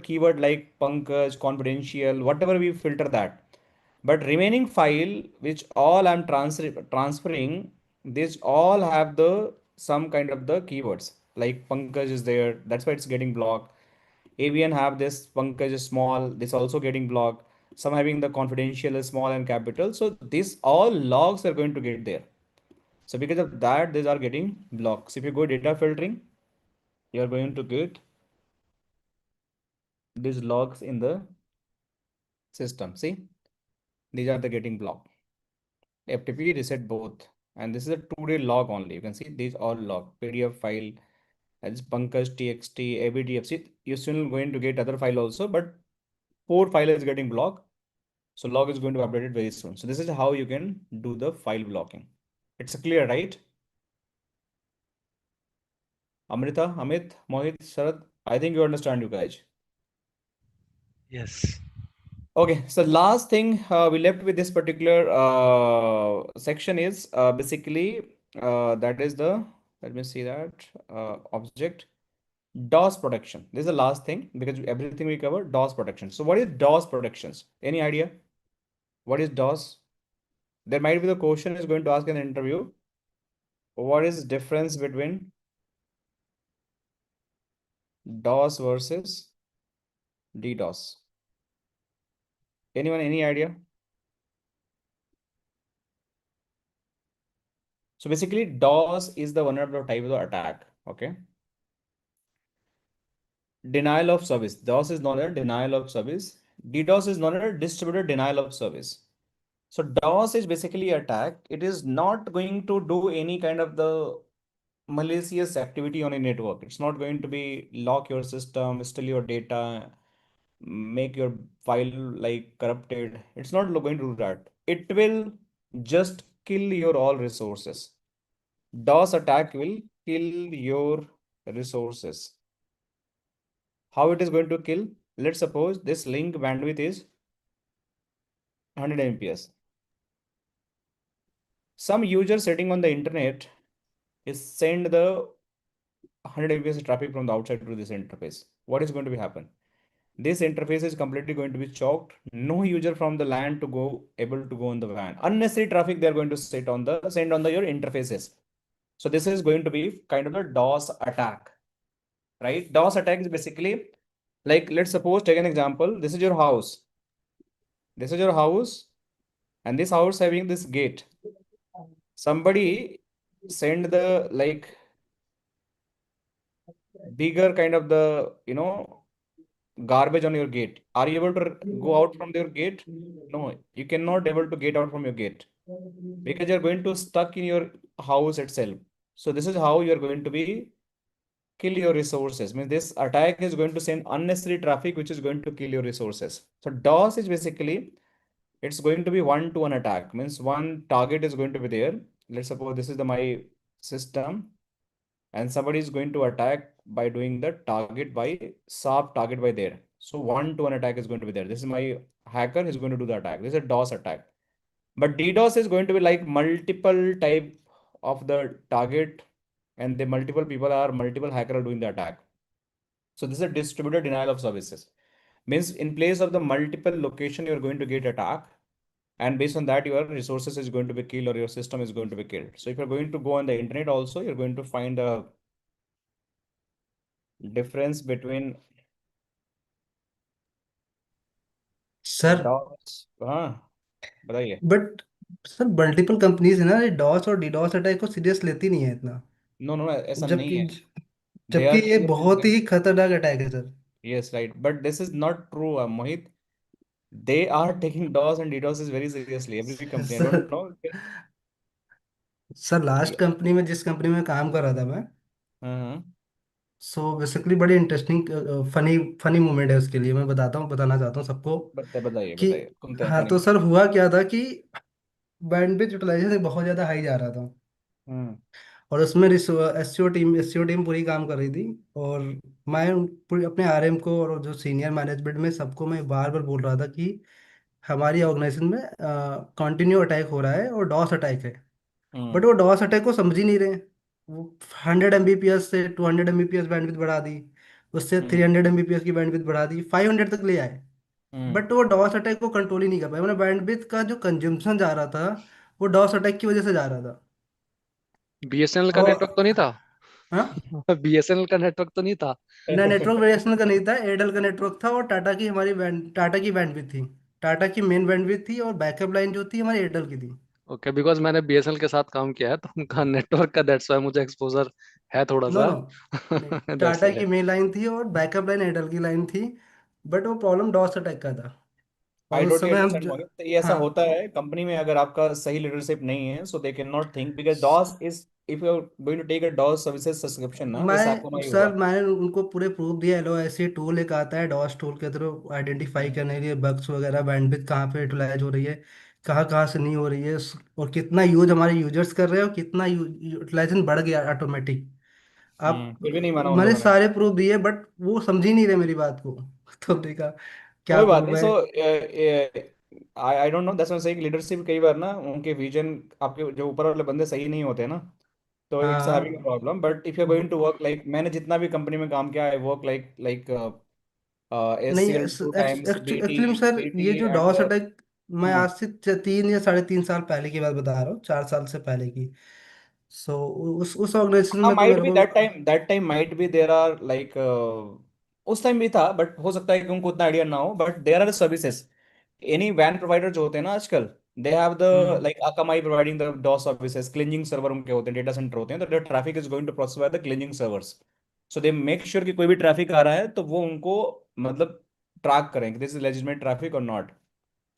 keyword like Pankaj, confidential, whatever we filter that. But remaining file, which all I'm transferring, these all have the some kind of the keywords like Pankaj is there. That's why it's getting blocked. AVN have this Pankaj is small. This also getting blocked. Some having the confidential is small and capital. So these all logs are going to get there. So because of that, these are getting blocked. So if you go data filtering, you are going to get these logs in the system. See, these are the getting blocked. FTP reset both. And this is a 2-day log only. You can see these all log PDF file. That's Pankaj TXT, ABDF. See, you're still going to get other file also, but 4 file is getting blocked. So log is going to be updated very soon. So this is how you can do the file blocking. It's clear, right? Amrita, Amit, Mohit, Sharad, I think you understand, you guys. Yes. Okay, so last thing we left with this particular section is basically that is the, let me see that object DOS protection. This is the last thing because everything we cover DOS protection. So what is DOS protections? Any idea? What is DOS? There might be the question is going to ask in an interview. What is difference between DOS versus DDoS. Anyone, any idea? So basically, DOS is the vulnerable type of the attack. Okay. Denial of service. DOS is not a denial of service. DDoS is not a distributed denial of service. So DOS is basically attack. It is not going to do any kind of the malicious activity on a network. It's not going to be lock your system, steal your data, make your file like corrupted. It's not going to do that. It will just kill your all resources. DOS attack will kill your resources. How it is going to kill? Let's suppose this link bandwidth is 100 Mbps. Some user sitting on the internet is send the 100 Mbps traffic from the outside to this interface. What is going to be happen? This interface is completely going to be choked. No user from the LAN to go able to go on the WAN. Unnecessary traffic they are going to send on the your interfaces. So this is going to be kind of a DOS attack, right? DOS attack is basically like, let's suppose, take an example. This is your house. This is your house, and this house having this gate. Somebody send the like bigger kind of the garbage on your gate. Are you able to go out from your gate? No, you cannot able to get out from your gate because you're going to stuck in your house itself. So this is how you're going to be kill your resources. Means this attack is going to send unnecessary traffic, which is going to kill your resources. So DOS is basically, it's going to be one-to-one attack. Means one target is going to be there. Let's suppose this is my system, and somebody is going to attack by doing the target by sub target by there. So one-to-one attack is going to be there. This is my hacker is going to do the attack. This is a DOS attack. But DDoS is going to be like multiple type of the target, and the multiple people are multiple hacker are doing the attack. So this is a distributed denial of services. Means in place of the multiple location, you're going to get attack. And based on that, your resources is going to be killed or your system is going to be killed. So if you're going to go on the internet also, you're going to find a difference between sir DOS. हाँ, बताइए. But sir multiple companies है ना, ये DOS और DDoS attack को serious लेती नहीं है इतना, No, no, ऐसा नहीं जबकि है. They जबकि are ये taking बहुत ही खतरनाक अटैक है sir. yes, right. But this is not true, Mohit. They are taking DOS and DDoS is very seriously. Every company. I sir don't know. Sir last company में, जिस company में काम कर रहा था मैं, हाँ, सो बेसिकली बड़ी इंटरेस्टिंग फनी फनी मोमेंट है उसके लिए, मैं बताना चाहता हूँ सबको बताइए कि बताइए, सुनते हैं हाँ, फनी तो मोमेंट. सर हुआ क्या था कि बैंडविड्थ यूटिलाइजेशन बहुत ज़्यादा हाई जा रहा था, हम्म. और उसमें एससीओ टीम पूरी काम कर रही थी, और मैं पूरी अपने आरएम को और जो सीनियर मैनेजमेंट में सबको मैं बार बार बोल रहा था कि हमारी ऑर्गेनाइजेशन में कंटिन्यू अटैक हो रहा है और डॉस अटैक है. बट हम्म. वो डॉस अटैक को समझ ही नहीं रहे. वो 100 Mbps से 200 Mbps बैंडविड्थ बढ़ा दी, उससे हम्म. 300 Mbps की बैंडविड्थ बढ़ा दी, 500 तक ले आए. हम्म. बट वो डॉस अटैक को कंट्रोल ही नहीं कर पाए. मतलब बैंडविड्थ का जो कंजम्पशन जा रहा था, वो डॉस अटैक की वजह से जा रहा था. बीएसएनएल का नेटवर्क और तो नहीं था? हाँ, बीएसएनएल का नेटवर्क तो नहीं था? ना नेटवर्क बीएसएनएल का नहीं था, एयरटेल का नेटवर्क था, और टाटा की बैंडविड्थ थी. टाटा की मेन बैंडविड्थ थी, और बैकअप लाइन जो थी हमारी एयरटेल की थी. ओके, बिकॉज मैंने बीएसएनएल के साथ काम किया है तो उनका नेटवर्क का, दैट्स व्हाई मुझे एक्सपोजर है थोड़ा नो सा. नो, नहीं, दैट्स टाटा व्हाई. की मेन लाइन थी और बैकअप लाइन एयरटेल की लाइन थी. बट वो प्रॉब्लम डॉस अटैक का था. आई और उस टोटली समय अंडरस्टैंड मोहित. तो ये ऐसा हाँ, होता है कंपनी में, अगर आपका सही लीडरशिप नहीं है, so they can not think because DOS is, if you are going to take a DOS services subscription ना, जैसे आपको मैं नहीं हुआ. सर मैंने उनको पूरे प्रूफ दिया. एलो ऐसे टूल एक आता है डॉस टूल के थ्रू आइडेंटिफाई हम्म. करने के लिए बग्स वगैरह, बैंडविड्थ कहाँ पे यूटिलाइज हो रही है, कहाँ कहाँ से नहीं हो रही है, और कितना यूज हमारे यूजर्स कर रहे हैं, और कितना यूटिलाइजेशन बढ़ गया ऑटोमेटिक. आप फिर भी नहीं माना उन मैंने लोगों ने. सारे प्रूफ दिए, बट वो समझ ही नहीं रहे मेरी बात को. तो देखा क्या कोई बात करूं नहीं. मैं. So I I don't know, that's why saying leadership कई बार ना उनके विजन, आपके जो ऊपर वाले बंदे सही नहीं होते ना, तो इट्स हैविंग अ हाँ, problem. But if you are going to work like, मैंने जितना भी कंपनी में काम किया, आई वर्क लाइक नहीं, SCL two times, BT, actually sir BT ये जो एट डॉस द. अटैक, मैं आज से 3 या 3.5 साल पहले की बात बता रहा हूँ, 4 साल से पहले की. सो उस ऑर्गेनाइजेशन में तो might मेरे be को that time might be there are like उस टाइम भी था, बट हो सकता है कि उनको उतना आइडिया ना हो, but there are services any वैन प्रोवाइडर जो होते हैं ना आजकल, they have the hmm, like Akamai providing the DoS services, cleansing server उनके होते हैं, डेटा सेंटर होते हैं, तो the traffic is going to process by the cleansing servers. So they make sure कि कोई भी ट्रैफिक आ रहा है तो वो उनको मतलब ट्रैक करें कि दिस इज लेजिटिमेट ट्रैफिक और नॉट।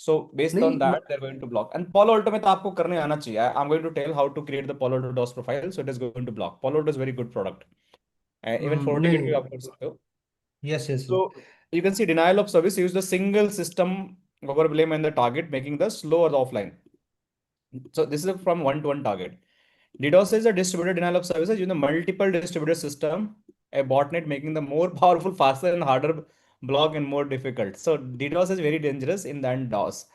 So based on नहीं that, they're going to block. And Palo Alto में तो आपको करने आना चाहिए. I'm going to tell how to create the Palo Alto DOS profile. So it is going to block. Palo Alto is very good product. Even नहीं FortiGate भी नहीं, आप कर सकते हो. Yes yes So you can see denial of service use the single system over blame and the target, making the slow or the offline. So this is from one-to-one target. DDoS is a distributed denial of services using the multiple distributed system, a botnet making the more powerful, faster, and harder block and more difficult. So DDoS is very dangerous in than DOS.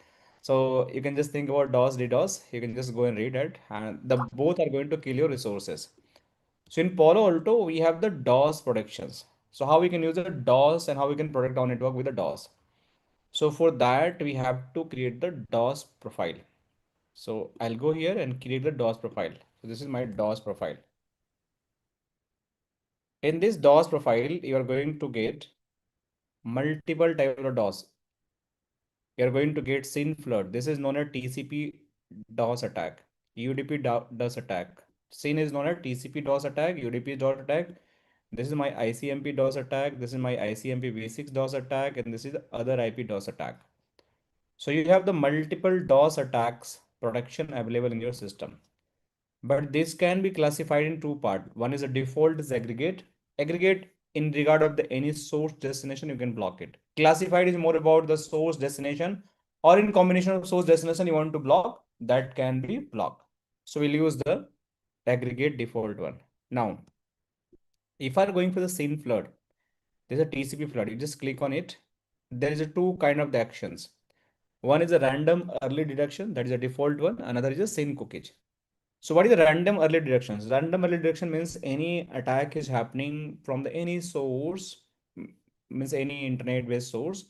So you can just think about DOS, DDoS. You can just go and read it, and the both are going to kill your resources. So in Palo Alto, we have the DOS protections. So how we can use the DOS and how we can protect our network with the DOS. So for that, we have to create the DOS profile. So I'll go here and create the DOS profile. So this is my DOS profile. In this DOS profile, you are going to get multiple types of DOS. You are going to get SYN flood. This is known as TCP DOS attack. UDP DOS attack. SYN is known as TCP DOS attack, UDP DOS attack. This is my ICMP DOS attack. This is my ICMP v6 DOS attack, and this is the other IP DOS attack. So you have the multiple DOS attacks protection available in your system. But this can be classified in two parts. One is a default is aggregate. Aggregate in regard of the any source destination, you can block it. Classified is more about the source destination, or in combination of source destination you want to block, that can be blocked. So we'll use the aggregate default one. Now, if I'm going for the SYN flood, there's a TCP flood. You just click on it. There is a two kind of the actions. One is a random early detection, that is a default one. Another is a SYN cookies. So what is the random early directions? Random early detection means any attack is happening from the any source, means any internet based source.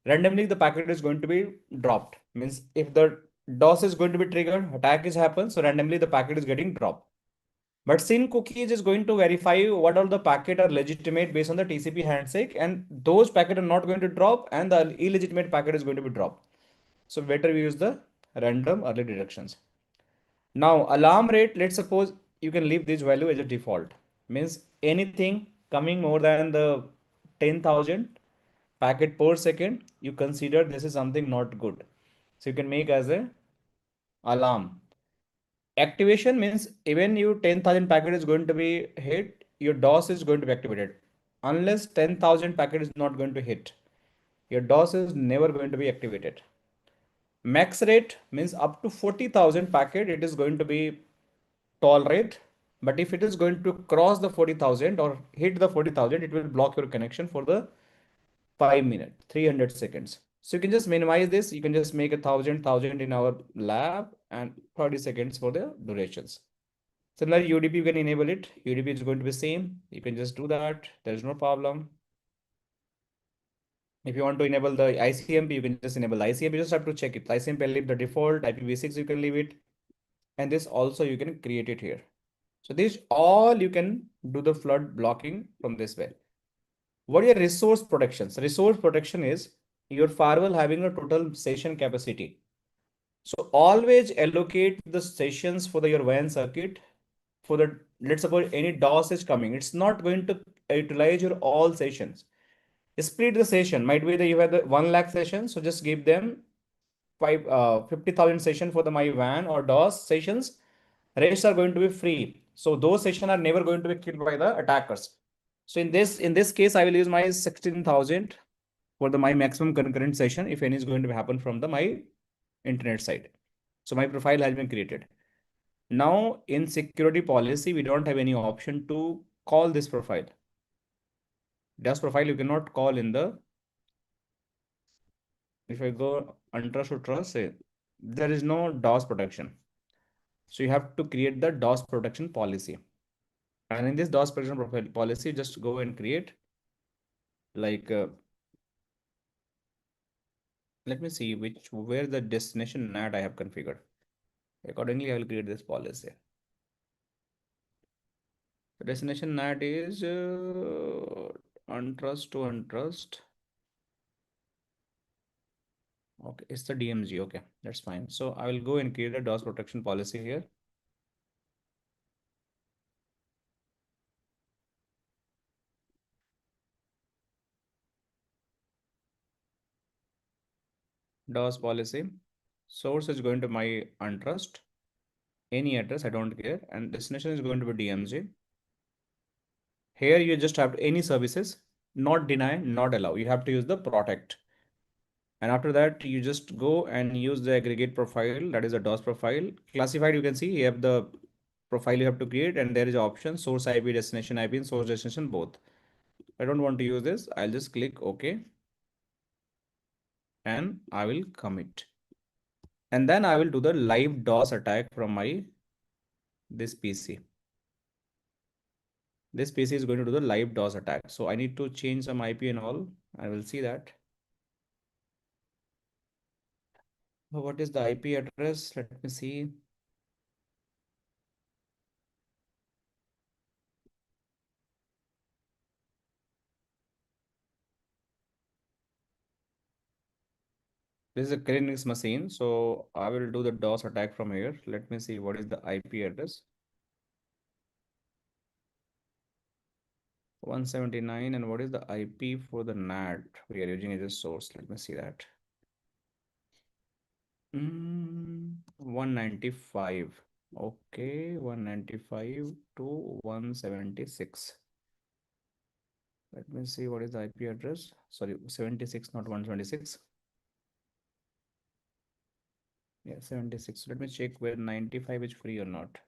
Randomly the packet is going to be dropped. Means if the DOS is going to be triggered, attack is happen, so randomly the packet is getting dropped. But SYN cookies is going to verify what all the packet are legitimate based on the TCP handshake, and those packet are not going to drop, and the illegitimate packet is going to be dropped. So better we use the random early detections. Now alarm rate, let's suppose you can leave this value as a default. Means anything coming more than the 10,000 packet per second, you consider this is something not good. So you can make as a alarm. Activation means even you 10,000 packet is going to be hit, your DOS is going to be activated. Unless 10,000 packet is not going to hit, your DOS is never going to be activated. Max rate means up to 40,000 packet it is going to be tolerate, but if it is going to cross the 40,000 or hit the 40,000, it will block your connection for the 5 minutes, 300 seconds. So you can just minimize this. You can just make 1,000 in our lab and 30 seconds for the durations. Similarly, UDP, you can enable it. UDP is going to be same. You can just do that. There is no problem. If you want to enable the ICMP, you can just enable the ICMP. You just have to check it. ICMP, leave the default. IPv6, you can leave it. And this also you can create it here. So this all you can do the flood blocking from this way. What are your resource protections? Resource protection is your firewall having a total session capacity. So always allocate the sessions for your WAN circuit for the, let's suppose any DOS is coming. It's not going to utilize your all sessions. Split the session. Might be that you have the 1 lakh sessions. So just give them 50,000 session for the my WAN or DOS sessions. Rest are going to be free. So those sessions are never going to be killed by the attackers. So in this case, I will use my 16,000 for the my maximum concurrent session if any is going to happen from the my internet side. So my profile has been created. Now in security policy, we don't have any option to call this profile. DOS profile you cannot call in the, if I go untrust or trust, there is no DOS protection. So you have to create the DOS protection policy. And in this DOS protection policy, just go and create like, let me see where the destination NAT I have configured. Accordingly, I will create this policy. The destination NAT is untrust to untrust. Okay, it's the DMZ. Okay, that's fine. So I will go and create a DOS protection policy here. DOS policy. Source is going to my untrust. Any address, I don't care. And destination is going to be DMZ. Here you just have any services, not deny, not allow. You have to use the protect. And after that, you just go and use the aggregate profile. That is a DOS profile. Classified, you can see you have the profile you have to create, and there is an option source IP, destination IP, and source destination both. I don't want to use this. I'll just click OK. And I will commit. And then I will do the live DOS attack from this PC. This PC is going to do the live DOS attack. So I need to change some IP and all. I will see that. What is the IP address? Let me see. This is a Linux machine, so I will do the DOS attack from here. Let me see what is the IP address. 179, and what is the IP for the NAT we are using as a source? Let me see that. 195. Okay, 195 to 176. Let me see what is the IP address. Sorry, 76, not 126. Yeah, 76. Let me check where 95 is free or not.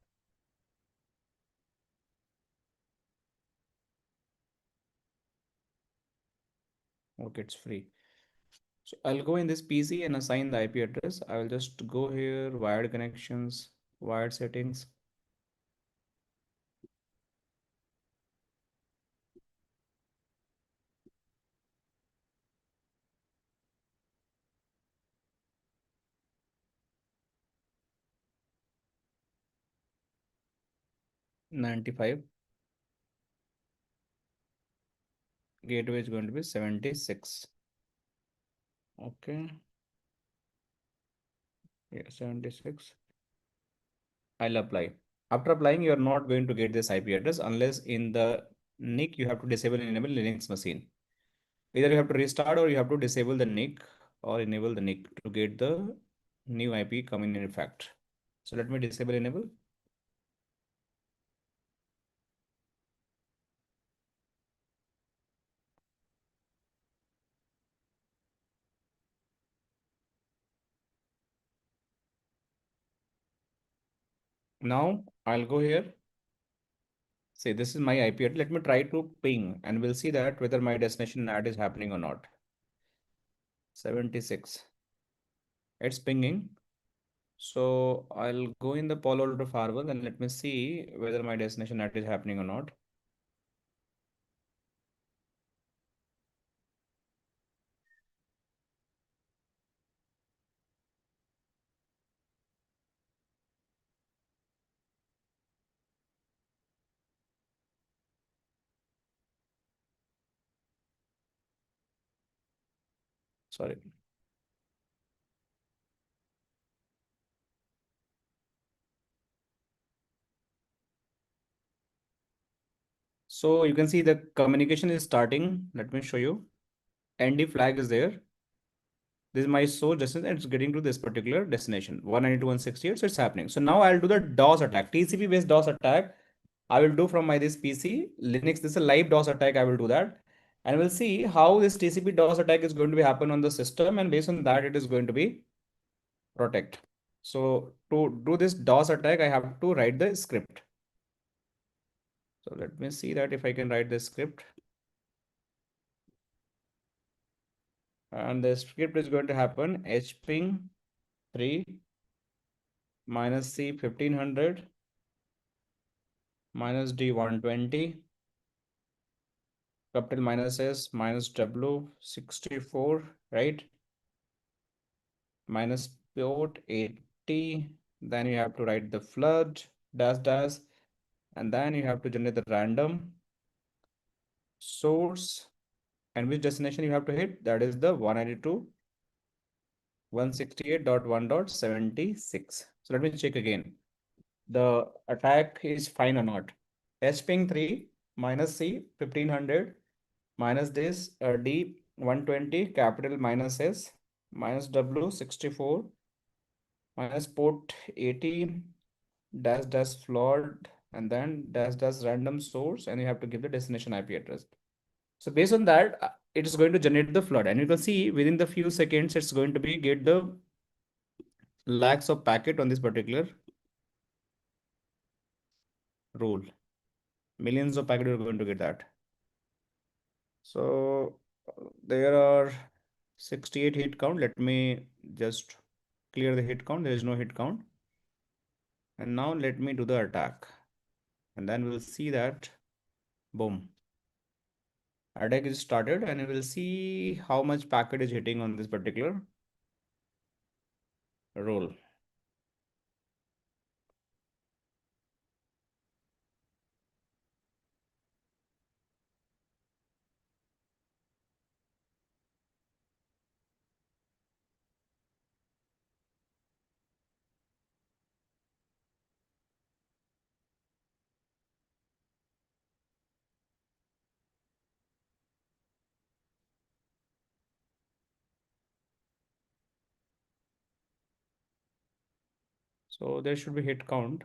Okay, it's free. So I'll go in this PC and assign the IP address. I will just go here, wired connections, wired settings. .95. Gateway is going to be 76. Okay. Yeah, 76. I'll apply. After applying, you are not going to get this IP address unless in the NIC you have to disable and enable Linux machine. Either you have to restart or you have to disable the NIC or enable the NIC to get the new IP coming in effect. So let me disable enable. Now I'll go here. Say this is my IP address. Let me try to ping and we'll see that whether my destination NAT is happening or not. 76. It's pinging. So I'll go in the Palo Alto Firewall and let me see whether my destination NAT is happening or not. Sorry. So you can see the communication is starting. Let me show you. ND flag is there. This is my source destination. It's getting to this particular destination 192.168. So it's happening. So now I'll do the DOS attack, TCP based DOS attack. I will do from this PC Linux. This is a live DOS attack. I will do that. And we'll see how this TCP DOS attack is going to be happen on the system. And based on that, it is going to be protect. So to do this DOS attack, I have to write the script. So let me see that if I can write the script. And the script is going to happen hping 3 minus C 1500 minus D 120 capital minus S minus W 64, right? Minus port 80. Then you have to write the flood dash dash and then you have to generate the random source, and which destination you have to hit, that is the 192.168.1.76. So let me check again. The attack is fine or not. Sping 3 minus C 1500 minus this D 120 capital minus S minus W 64 minus port 18 dash dash flood and then dash dash random source, and you have to give the destination IP address. So based on that, it is going to generate the flood, and you can see within the few seconds it's going to be get the lakhs of packet on this particular rule. Millions of packet are going to get that. So there are 68 hit count. Let me just clear the hit count. There is no hit count. And now let me do the attack. And then we'll see that, boom. Attack is started, and we will see how much packet is hitting on this particular role. So there should be hit count.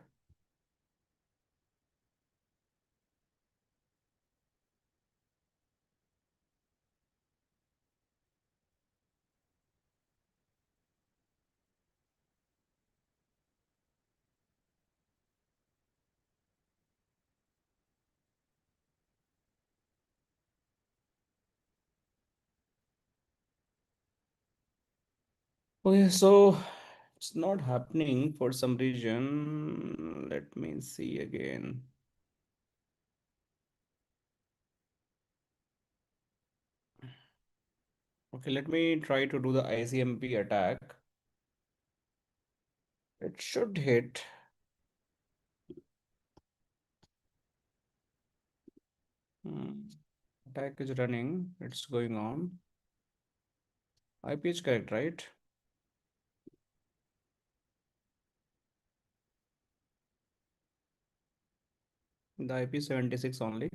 Okay, so it's not happening for some reason. Let me see again. Okay, let me try to do the ICMP attack. It should hit. Attack is running. It's going on. IP is correct, right? The IP 76 only.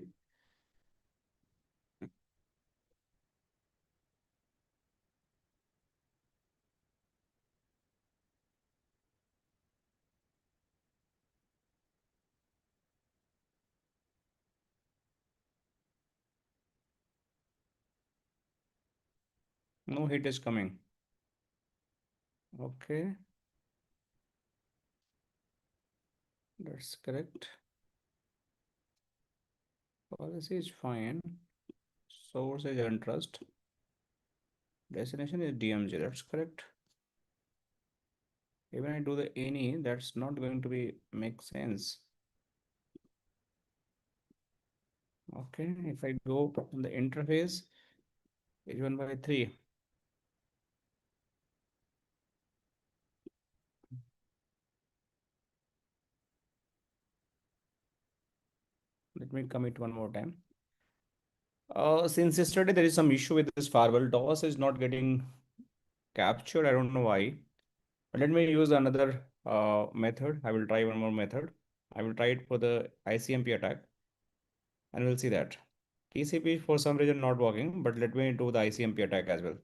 No hit is coming. Okay. That's correct. Policy is fine. Source is untrust. Destination is DMZ. That's correct. Even I do the any, that's not going to be make sense. Okay, if I go on the interface, page 1/3. Let me commit one more time. Since yesterday, there is some issue with this firewall. DOS is not getting captured. I don't know why. But let me use another method. I will try one more method. I will try it for the ICMP attack, and we'll see that. TCP for some reason not working, but let me do the ICMP attack as well.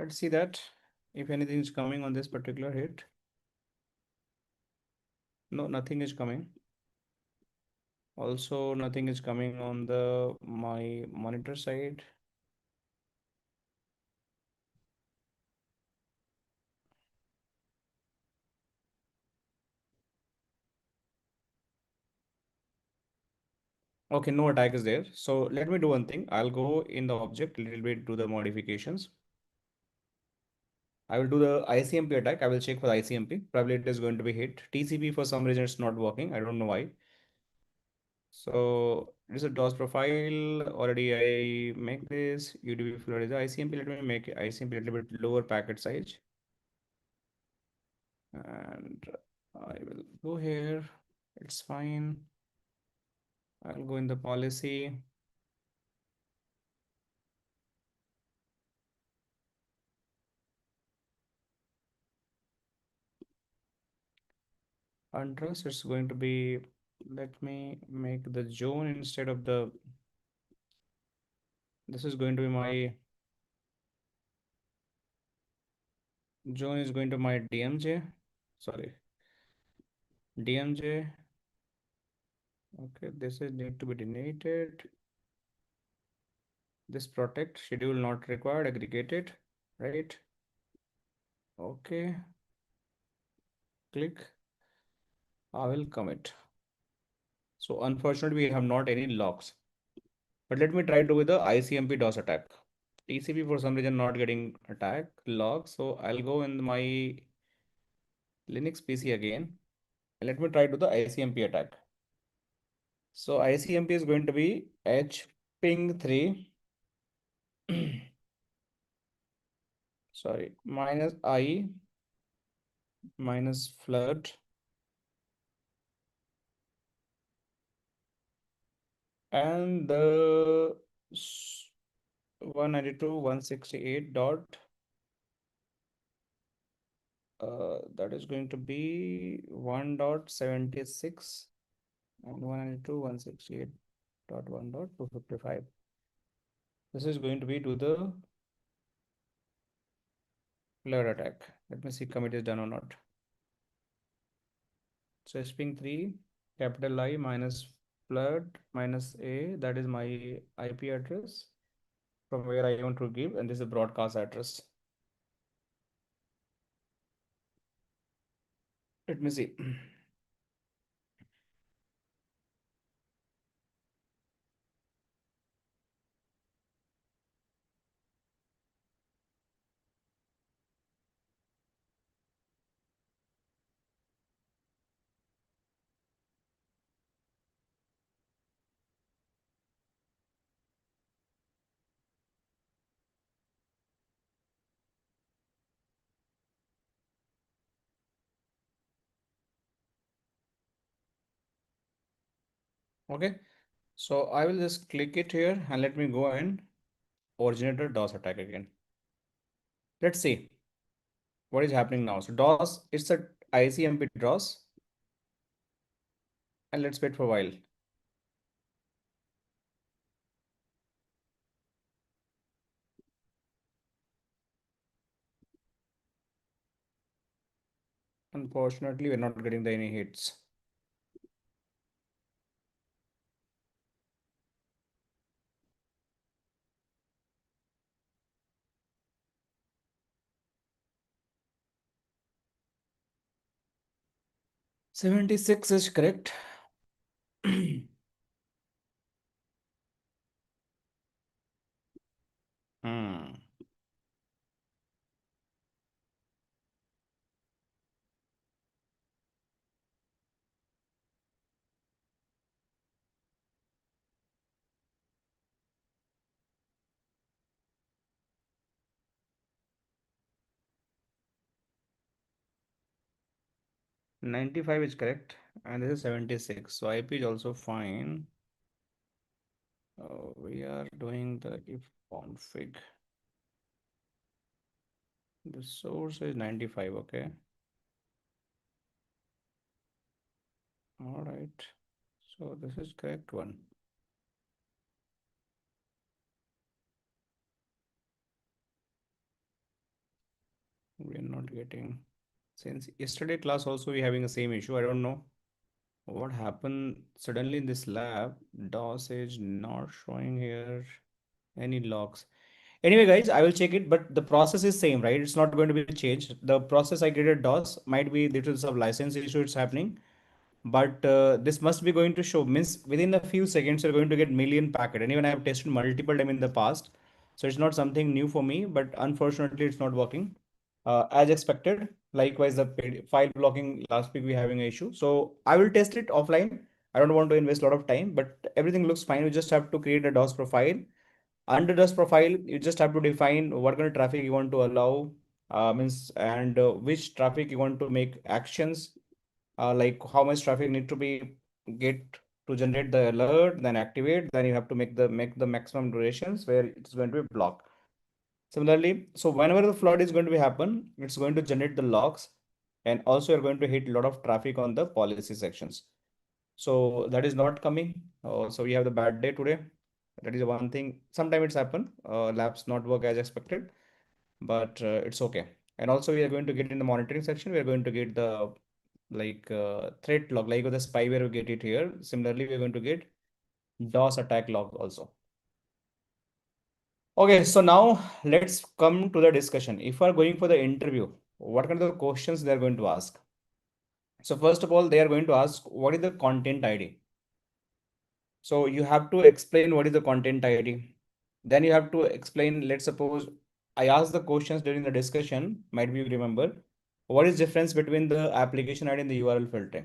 Let's see that if anything is coming on this particular hit. No, nothing is coming. Also, nothing is coming on the my monitor side. Okay, no attack is there. So let me do one thing. I'll go in the object a little bit, do the modifications. I will do the ICMP attack. I will check for the ICMP. Probably it is going to be hit. TCP for some reason it's not working. I don't know why. So this is a DOS profile. Already I make this UDP flood is the ICMP. Let me make ICMP a little bit lower packet size. And I will go here. It's fine. I'll go in the policy. Untrust, it's going to be, let me make the zone instead of the, this is going to be my, zone is going to my DMJ, sorry, DMJ. Okay, this is need to be deleted. This protect schedule not required, aggregated, right? Okay, click, I will commit. So unfortunately, we have not any logs, but let me try to with the ICMP DOS attack. TCP for some reason not getting attack log. So I'll go in my Linux PC again. And let me try to the ICMP attack. So ICMP is going to be h ping 3 sorry, minus I minus flood and the 192.168 dot that is going to be 1.76 and 192.168.1.255. This is going to be to the flood attack. Let me see commit is done or not. So ping 3 capital I minus flood minus A, that is my IP address from where I want to give, and this is a broadcast address. Let me see. Okay, so I will just click it here and let me go and originate a DOS attack again. Let's see what is happening now. So DOS, it's a ICMP DOS, and let's wait for a while. Unfortunately, we're not getting any hits. $76 is correct. Hmm. $95 is correct, and this is 76. So IP is also fine. We are doing the if config. The source is 95. Okay. All right. So this is correct one. we are not getting. Since yesterday class also we're having the same issue. I don't know what happened suddenly in this lab. DOS is not showing here any logs. Anyway, guys, I will check it, but the process is same, right? It's not going to be changed. The process I created DOS might be due to some license issue it's happening, but this must be going to show, means within a few seconds you're going to get million packet, and even I have tested multiple time in the past, so it's not something new for me, but unfortunately it's not working as expected. Likewise, the file blocking last week we having an issue, so I will test it offline. I don't want to invest a lot of time, but everything looks fine. We just have to create a DOS profile. Under DOS profile, you just have to define what kind of traffic you want to allow, means, and which traffic you want to make actions, like how much traffic need to be get to generate the alert, then activate, then you have to make the maximum durations where it's going to be blocked. Similarly, so whenever the flood is going to be happen, it's going to generate the logs, and also you're going to hit a lot of traffic on the policy sections. So that is not coming. So we have the bad day today. That is one thing. Sometimes it's happen. Labs not work as expected, but it's okay. And also we are going to get in the monitoring section. We are going to get the threat log, like with the spyware we get it here. Similarly, we are going to get DOS attack log also. Okay, so now let's come to the discussion. If we are going for the interview, what kind of questions they are going to ask? So first of all, they are going to ask what is the content ID. So you have to explain what is the content ID. Then you have to explain, let's suppose I asked the questions during the discussion, might be you remember, what is difference between the application ID and the URL filtering?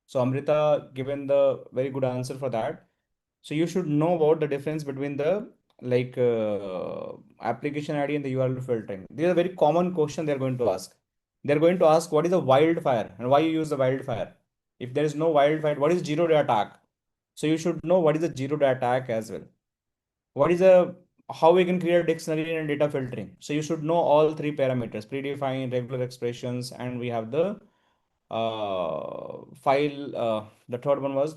So Amrita given the very good answer for that. So you should know about the difference between the application ID and the URL filtering. These are very common question they're going to ask. They're going to ask what is a wildfire and why you use the wildfire. If there is no wildfire, what is zero day attack? So you should know what is the zero day attack as well. What is how we can create a dictionary and data filtering. So you should know all three parameters: predefined, regular expressions, and we have the file. The third one was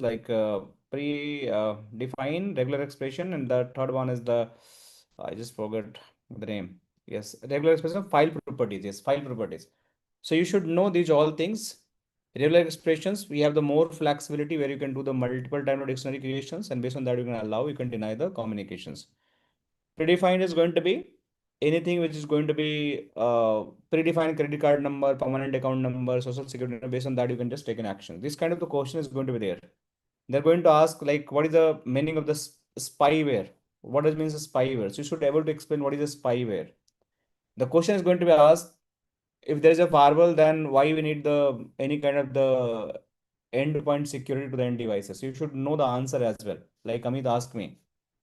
pre-define regular expression, and the third one is the I just forgot the name. Yes, regular expression, file properties. Yes, file properties. So you should know these all things. Regular expressions, we have the more flexibility where you can do the multiple time of dictionary creations, and based on that you can allow, you can deny the communications. Predefined is going to be anything which is going to be predefined credit card number, permanent account number, social security number. Based on that, you can just take an action. This kind of the question is going to be there. They're going to ask like, what is the meaning of the spyware? What does means spyware? So you should be able to explain what is a spyware. The question is going to be asked, if there is a firewall, then why we need the any kind of the endpoint security to the end devices? So you should know the answer as well. Like Amit asked me.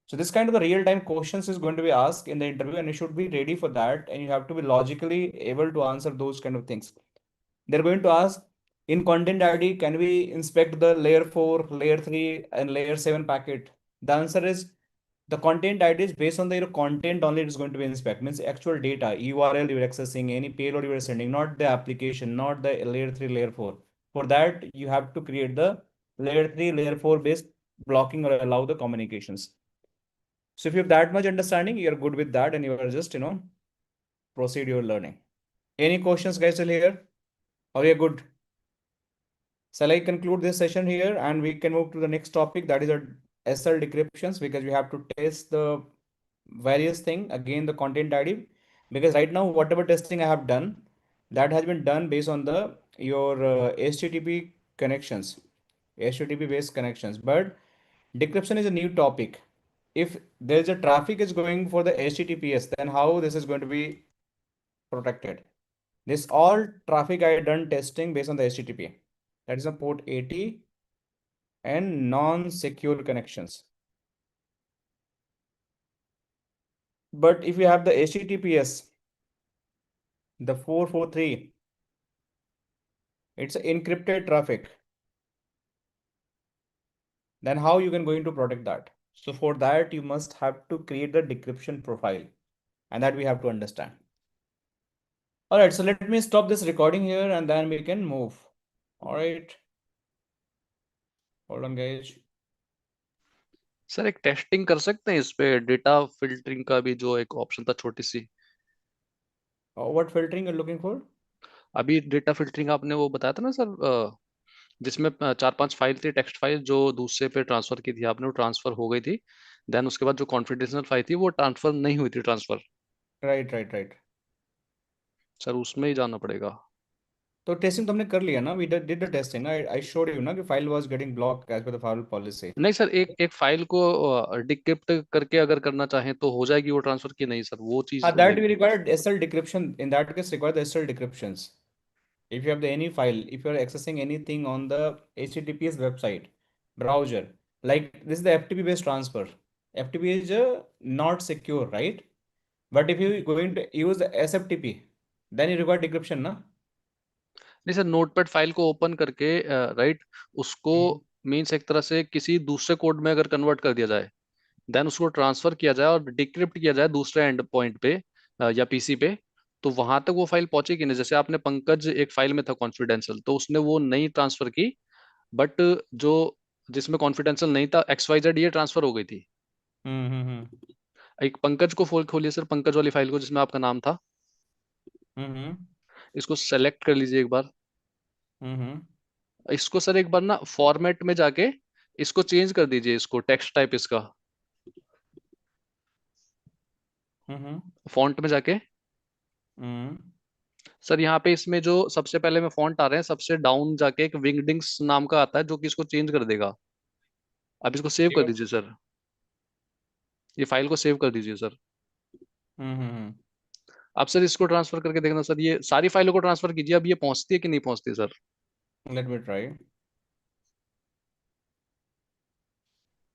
So this kind of the real-time questions is going to be asked in the interview, and you should be ready for that, and you have to be logically able to answer those kind of things. They're going to ask in content ID, can we inspect the layer 4, layer 3, and layer 7 packet? The answer is the content ID is based on the content only. It is going to be inspect, means actual data, URL you're accessing, any payload you are sending, not the application, not the layer 3, layer 4. For that, you have to create the layer 3, layer 4 based blocking or allow the communications. So if you have that much understanding, you're good with that, and you are just, proceed your learning. Any questions, guys, still here? Or you're good? Shall I conclude this session here and we can move to the next topic, that is a SL decryptions, because we have to test the various thing again the content ID, because right now whatever testing I have done, that has been done based on the your HTTP connections, HTTP based connections. But decryption is a new topic. If there is a traffic is going for the HTTPS, then how this is going to be protected? This all traffic I done testing based on the HTTP. That is a port 80 and non-secure connections. But if you have the HTTPS, the 443, it's encrypted traffic. Then how you can going to protect that? So for that, you must have to create the decryption profile, and that we have to understand. All right, so let me stop this recording here and then we can move. All right. Hold on, guys. Sir एक testing कर सकते हैं इस पे, data filtering का भी जो एक ऑप्शन था छोटी सी, What filtering you're looking for? अभी डेटा फिल्टरिंग आपने वो बताया था ना सर, जिसमें 4-5 फाइल थी, टेक्स्ट फाइल जो दूसरे पे ट्रांसफर की थी आपने, वो ट्रांसफर हो गई थी। देन उसके बाद जो कॉन्फिडेंशियल फाइल थी वो ट्रांसफर नहीं हुई थी ट्रांसफर। राइट। सर उसमें ही जाना पड़ेगा। तो टेस्टिंग तो हमने कर लिया ना, we did the testing, I showed you ना कि file was getting block as per the file policy. नहीं सर, एक एक फाइल को डिक्रिप्ट करके अगर करना चाहें तो हो जाएगी वो ट्रांसफर, की नहीं सर वो चीज That नहीं। we require SL decryption. In that case, require the SL decryptions. If you have any file, if you are accessing anything on the HTTPS website browser, like this is the FTP based transfer. FTP is not secure, right? But if you going to use the SFTP, then you require decryption, na? नहीं sir, notepad file को open करके right, उसको Mhm. Means एक तरह से किसी दूसरे code में अगर कन्वर्ट कर दिया जाए, देन उसको ट्रांसफर किया जाए और डिक्रिप्ट किया जाए दूसरे एंड पॉइंट पे या पीसी पे, तो वहां तक वो फाइल पहुंचेगी नहीं। जैसे आपने पंकज एक फाइल में था कॉन्फिडेंशियल, तो उसने वो नहीं ट्रांसफर की, बट जो जिसमें कॉन्फिडेंशियल नहीं था XYZ ये ट्रांसफर हो गई थी। हम्म। एक पंकज को खोलिए सर, पंकज वाली फाइल को जिसमें आपका नाम था, हम्म। इसको सेलेक्ट कर लीजिए एक बार। हम्म। इसको सर एक बार ना फॉर्मेट में जाके इसको चेंज कर दीजिए, इसको टेक्स्ट टाइप इसका हम्म। फॉन्ट में जाके। हम्म। सर यहाँ पे इसमें जो सबसे पहले में फॉन्ट आ रहे हैं, सबसे डाउन जाके एक विंगडिंग्स नाम का आता है जो कि इसको चेंज कर देगा। अब इसको सेव कर ठीक है। दीजिए सर, ये फाइल को सेव कर दीजिए सर। हम्म। अब सर इसको ट्रांसफर करके देखना सर, ये सारी फाइलों को ट्रांसफर कीजिए, अब ये पहुंचती है कि नहीं पहुंचती sir. Let me try.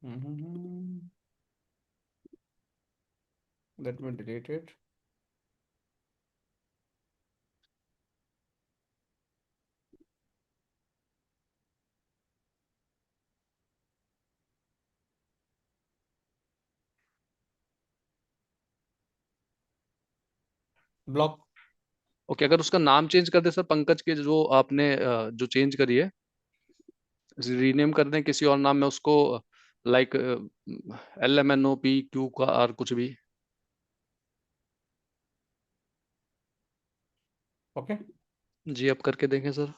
Hmm. Let me delete it. Block. Okay, अगर उसका नाम चेंज कर दे सर, पंकज के जो आपने जो चेंज करी है, रीनेम कर दें किसी और नाम में उसको, लाइक LMNOP Q का और कुछ भी। Okay. जी अब करके देखें सर।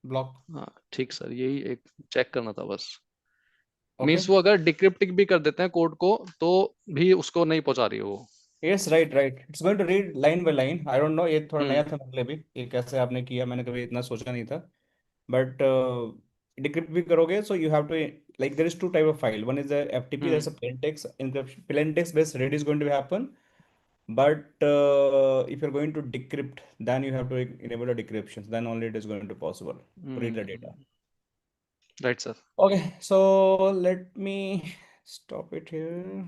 Block. हाँ ठीक सर, यही एक चेक करना था बस। Okay. मीन्स वो अगर डिक्रिप्टिंग भी कर देते हैं कोड को तो भी उसको नहीं पहुंचा रही है वो। Yes, right. It's going to read line by line. I don't know, ये थोड़ा हम्म नया था मेरे लिए भी, ये कैसे आपने किया, मैंने कभी इतना सोचा नहीं था। बट decrypt भी करोगे, so you have to, like there is two type of file. One is the FTP, hmm there's a plain text encryption, plain text based read is going to happen. But if you're going to decrypt, then you have to enable the decryptions. Then only it is going to possible to read the data. Right sir. Okay, so let me stop it here.